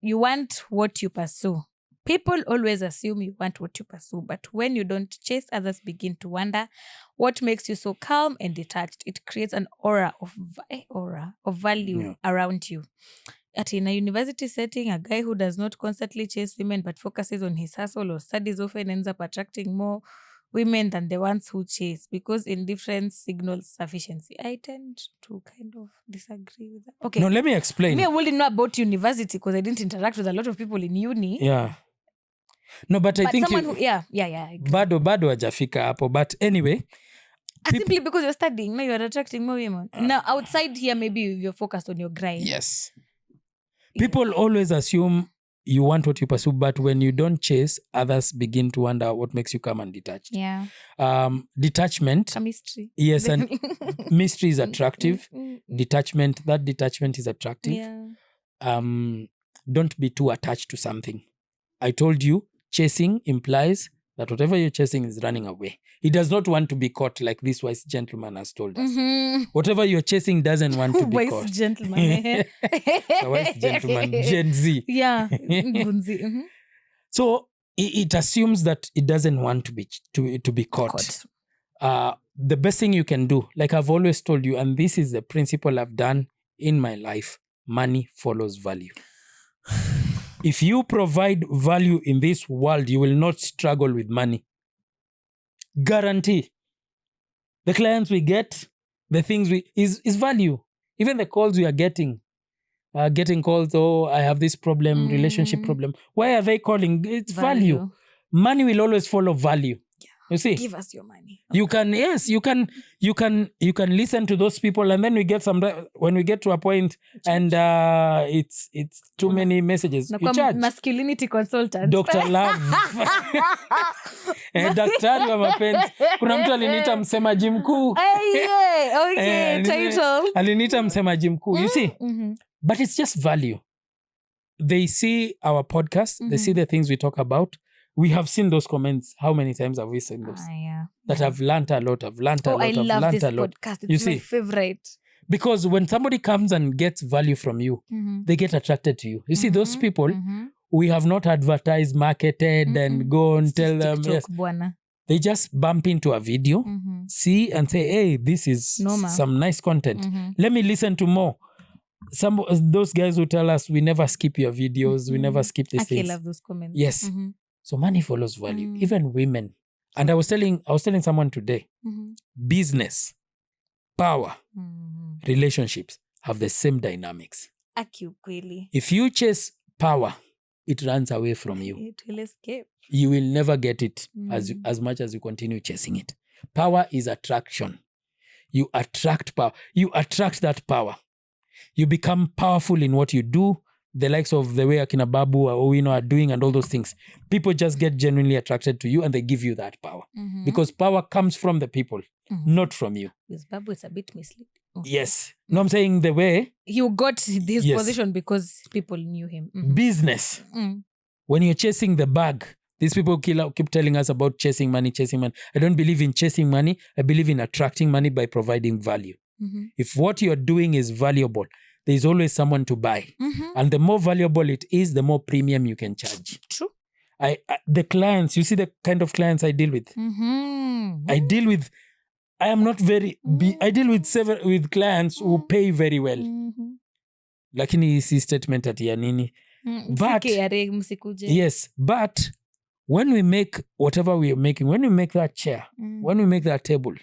you want, what you pursue. People always assume you want what you pursue, but when you don't chase, others begin to wonder what makes you so calm and detached. It creates an aura of value around you. In a university setting, a guy who does not constantly chase women but focuses on his hustle or studies often ends up attracting more women than the ones who chase, because indifference signals sufficiency. I tend to kind of disagree with that. Okay. No, let me explain. Me, I wouldn't know about university because I didn't interact with a lot of people in uni. Yeah. No, but I think someone bado hajafika hapo. But anyway, simply because you're studying, now you're attracting more women. Now outside here, maybe you're focused on your grind. Yes. People always assume you want what you pursue, but when you don't chase, others begin to wonder what makes you calm and detached. Yeah. Detachment. A mystery. Yes, and mystery is attractive. That detachment is attractive. Yeah. Don't be too attached to something. I told you, chasing implies that whatever you're chasing is running away. He does not want to be caught, like this wise gentleman has told us. Whatever you're chasing doesn't want to be caught. Wise gentleman. The wise gentleman, Gen Z. Yeah. So it assumes that it doesn't want to be caught. The best thing you can do, like I've always told you, and this is the principle I've done in my life, money follows value. If you provide value in this world, you will not struggle with money. Guarantee. The clients we get, the things is value. Even the calls we are getting calls, oh, I have this problem, relationship problem. Why are they calling? It's value. Money will always follow value. You see, give us your money. You can listen to those people, and then when we get to a point and it's too many messages, you charge. Masculinity consultant. Dr. Love. Daktari wa mapenzi. Kuna mtu aliniita msemaji mkuu. Okay, title. Aliniita msemaji mkuu. You see? But it's just value. They see our podcast, they see the things we talk about. We have seen those comments. How many times have we seen those? That I've learned a lot. I've learned a lot. I love learned this a lot. podcast. It's my favorite. Because when somebody comes and gets value from you, they get attracted to you. You see, those people, we have not advertised, marketed, and go and tell them. TikTok, yes. They just bump into a video, see and say, hey, this is some nice content. Let me listen to more. Some of those guys who tell us, we never skip your videos, we never skip these things. I love those comments. Yes. So money follows value, even women. And I was telling someone today, business, power, relationships have the same dynamics. If you chase power, it runs away from you. It will escape. You will never get it as much as you continue chasing it. Power is attraction. You attract power. You attract that power. You become powerful in what you do. The likes of the way Akina Babu or Owino are doing and all those things. People just get genuinely attracted to you and they give you that power. Because power comes from the people, not from you. Because Babu is a bit misleading. Yes. No, I'm saying the way... You got his position because people knew him. Business. When you're chasing the bag, these people keep telling us about chasing money. I don't believe in chasing money. I believe in attracting money by providing value. If what you're doing is valuable, there's always someone to buy. And the more valuable it is, the more premium you can charge. True. The clients, you see the kind of clients I deal with. I deal with with clients who pay very well. Lakini si statement ati ya nini. But yes, but when we make whatever we are making, when we make that chair, when we make that table,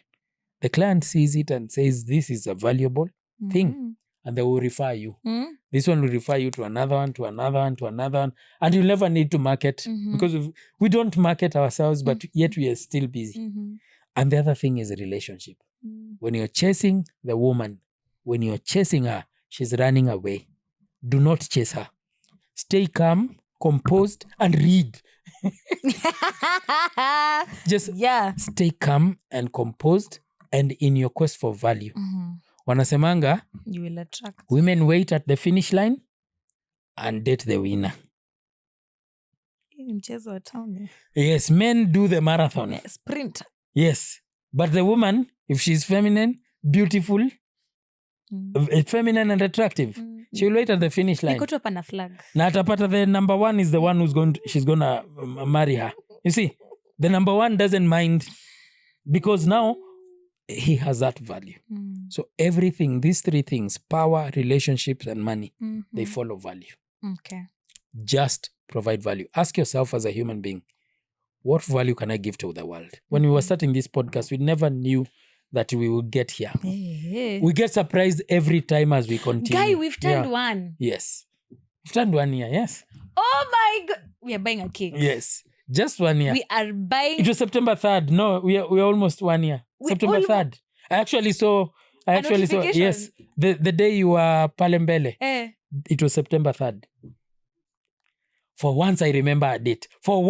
the client sees it and says, this is a valuable thing. And they will refer you. This one will refer you to another one, to another one, to another one. And you'll never need to market because we don't market ourselves, but yet we are still busy. And the other thing is a relationship. When you're chasing the woman, when you're chasing her, she's running away. Do not chase her. Stay calm, composed, and read. Just stay calm and composed and in your quest for value. Wanasemanga, you will attract. Women wait at the finish line and date the winner. Mchezo wa town. Yes, men do the marathon. Sprint. Yes, but the woman, if she's feminine, beautiful, feminine and attractive, she will wait at the finish line. Niko tu hapa na flag. Na atapata the number one is the one she's gonna marry her. You see, the number one doesn't mind because now he has that value. So everything, these three things, power, relationships, and money, they follow value. Okay. Just provide value. Ask yourself as a human being, what value can I give to the world? When we were starting this podcast, we never knew that we would get here. We get surprised every time as we continue. Guy, we've turned one. Yes. We've turned 1 year, yes. Oh my God. We are buying a cake. Yes. Just 1 year. We are buying... It was September 3rd. No, we are almost 1 year. September 3rd. I actually saw, yes, the day you were Palembele. It was September 3rd. For once I remember a date. I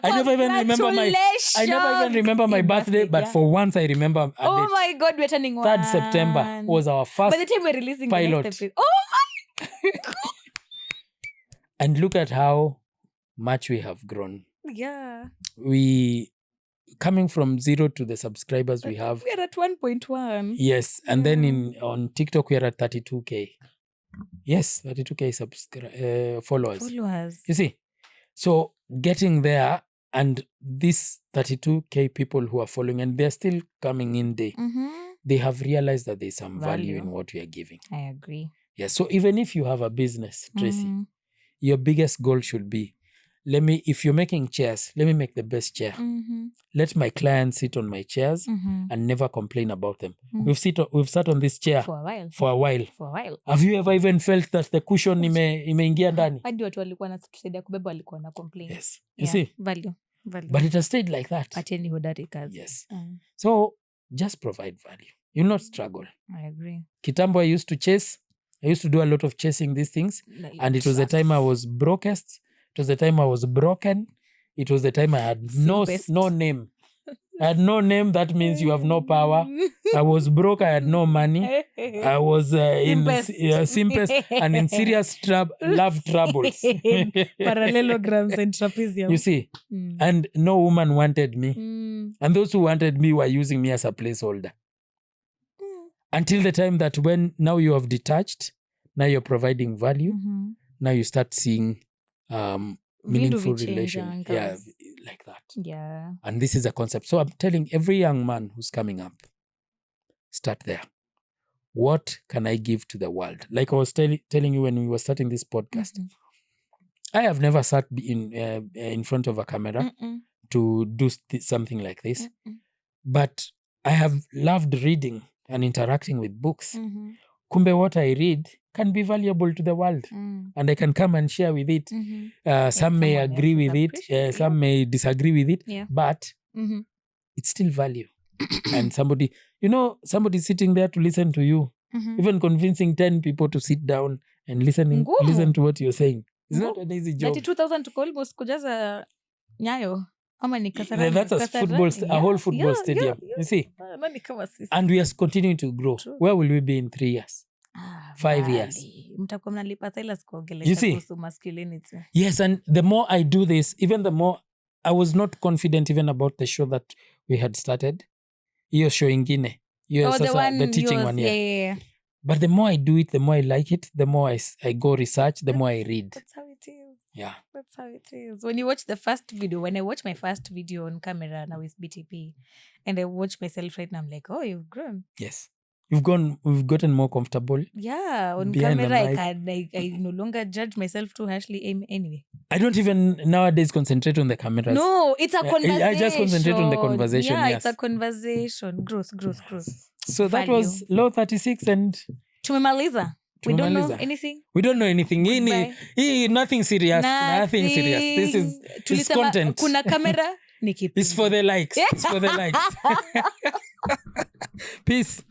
never even remember my birthday, but for once I remember a date. Oh my God, we're turning 1. 3rd September was our first by the time we're releasing pilot. The next episode. Oh my God. And look at how much we have grown. Yeah. We coming from 0 to the subscribers we have. We are at 1.1. Yes. And then on TikTok, we are at 32K. Yes, 32K followers. You see? So getting there and these 32K people who are following and they're still coming in day, they have realized that there's some value in what we are giving. I agree. Yeah. So even if you have a business, Tracy, your biggest goal should be, if you're making chairs, let me make the best chair. Let my clients sit on my chairs and never complain about them. We've sat on this chair for a while. Have you ever even felt that the cushion imeingia ndani? Hadi watu walikuwa wanatusaidia kubeba walikuwa na complain. Yes. You see? Value. But it has stayed like that. Acheni hodari kazi. Yes. So just provide value. You'll not struggle. I agree. Kitambo I used to chase. I used to do a lot of chasing these things. And it was the time I was brokest. It was the time I was broken. It was the time I had no name. I had no name. That means you have no power. I was broke. I had no money. I was simplest and in serious love troubles. Parallelograms and trapezium. You see? And no woman wanted me. And those who wanted me were using me as a placeholder. Until the time that when now you have detached, now you're providing value. Now you start seeing meaningful relation. Yeah, like that. Yeah. And this is a concept. So I'm telling every young man who's coming up, start there. What can I give to the world? Like I was telling you when we were starting this podcast, I have never sat in front of a camera to do something like this. But I have loved reading and interacting with books. Kumbe what I read can be valuable to the world. And I can come and share with it. Some may agree with it. Some may disagree with it. Yeah. But it's still value. And somebody sitting there to listen to you. Even convincing 10 people to sit down and listen to what you're saying. It's not an easy job. 32,000 tuko almost kujaza Nyayo. Ama ni Kasarani. That's a whole football stadium. You see? And we are continuing to grow. True. Where will we be in 3 years? 5 years. Mtakuwa mnalipa Silas kuongelea kuhusu masculinity. Yes, and the more I do this, even the more I was not confident even about the show that we had started. Hiyo show ingine. The teaching one. Yeah. But the more I do it, the more I like it, the more I go research, the more I read. That's how it is. Yeah. That's how it is. When you watch the first video, when I watch my first video on camera now with BTP, and I watch myself right now, I'm like, oh, you've grown. Yes. We've gotten more comfortable. Yeah, on camera, I no longer judge myself too harshly anyway. I don't even nowadays concentrate on the cameras. No, it's a conversation. I just concentrate on the conversation. Yeah, yes. It's a conversation. Growth. So that was Law 36 and... Tumemaliza. We don't know anything. We don't know anything. Nothing serious. Nothing serious. This is content. Kuna kamera. It's for the likes. It's for the likes. Peace.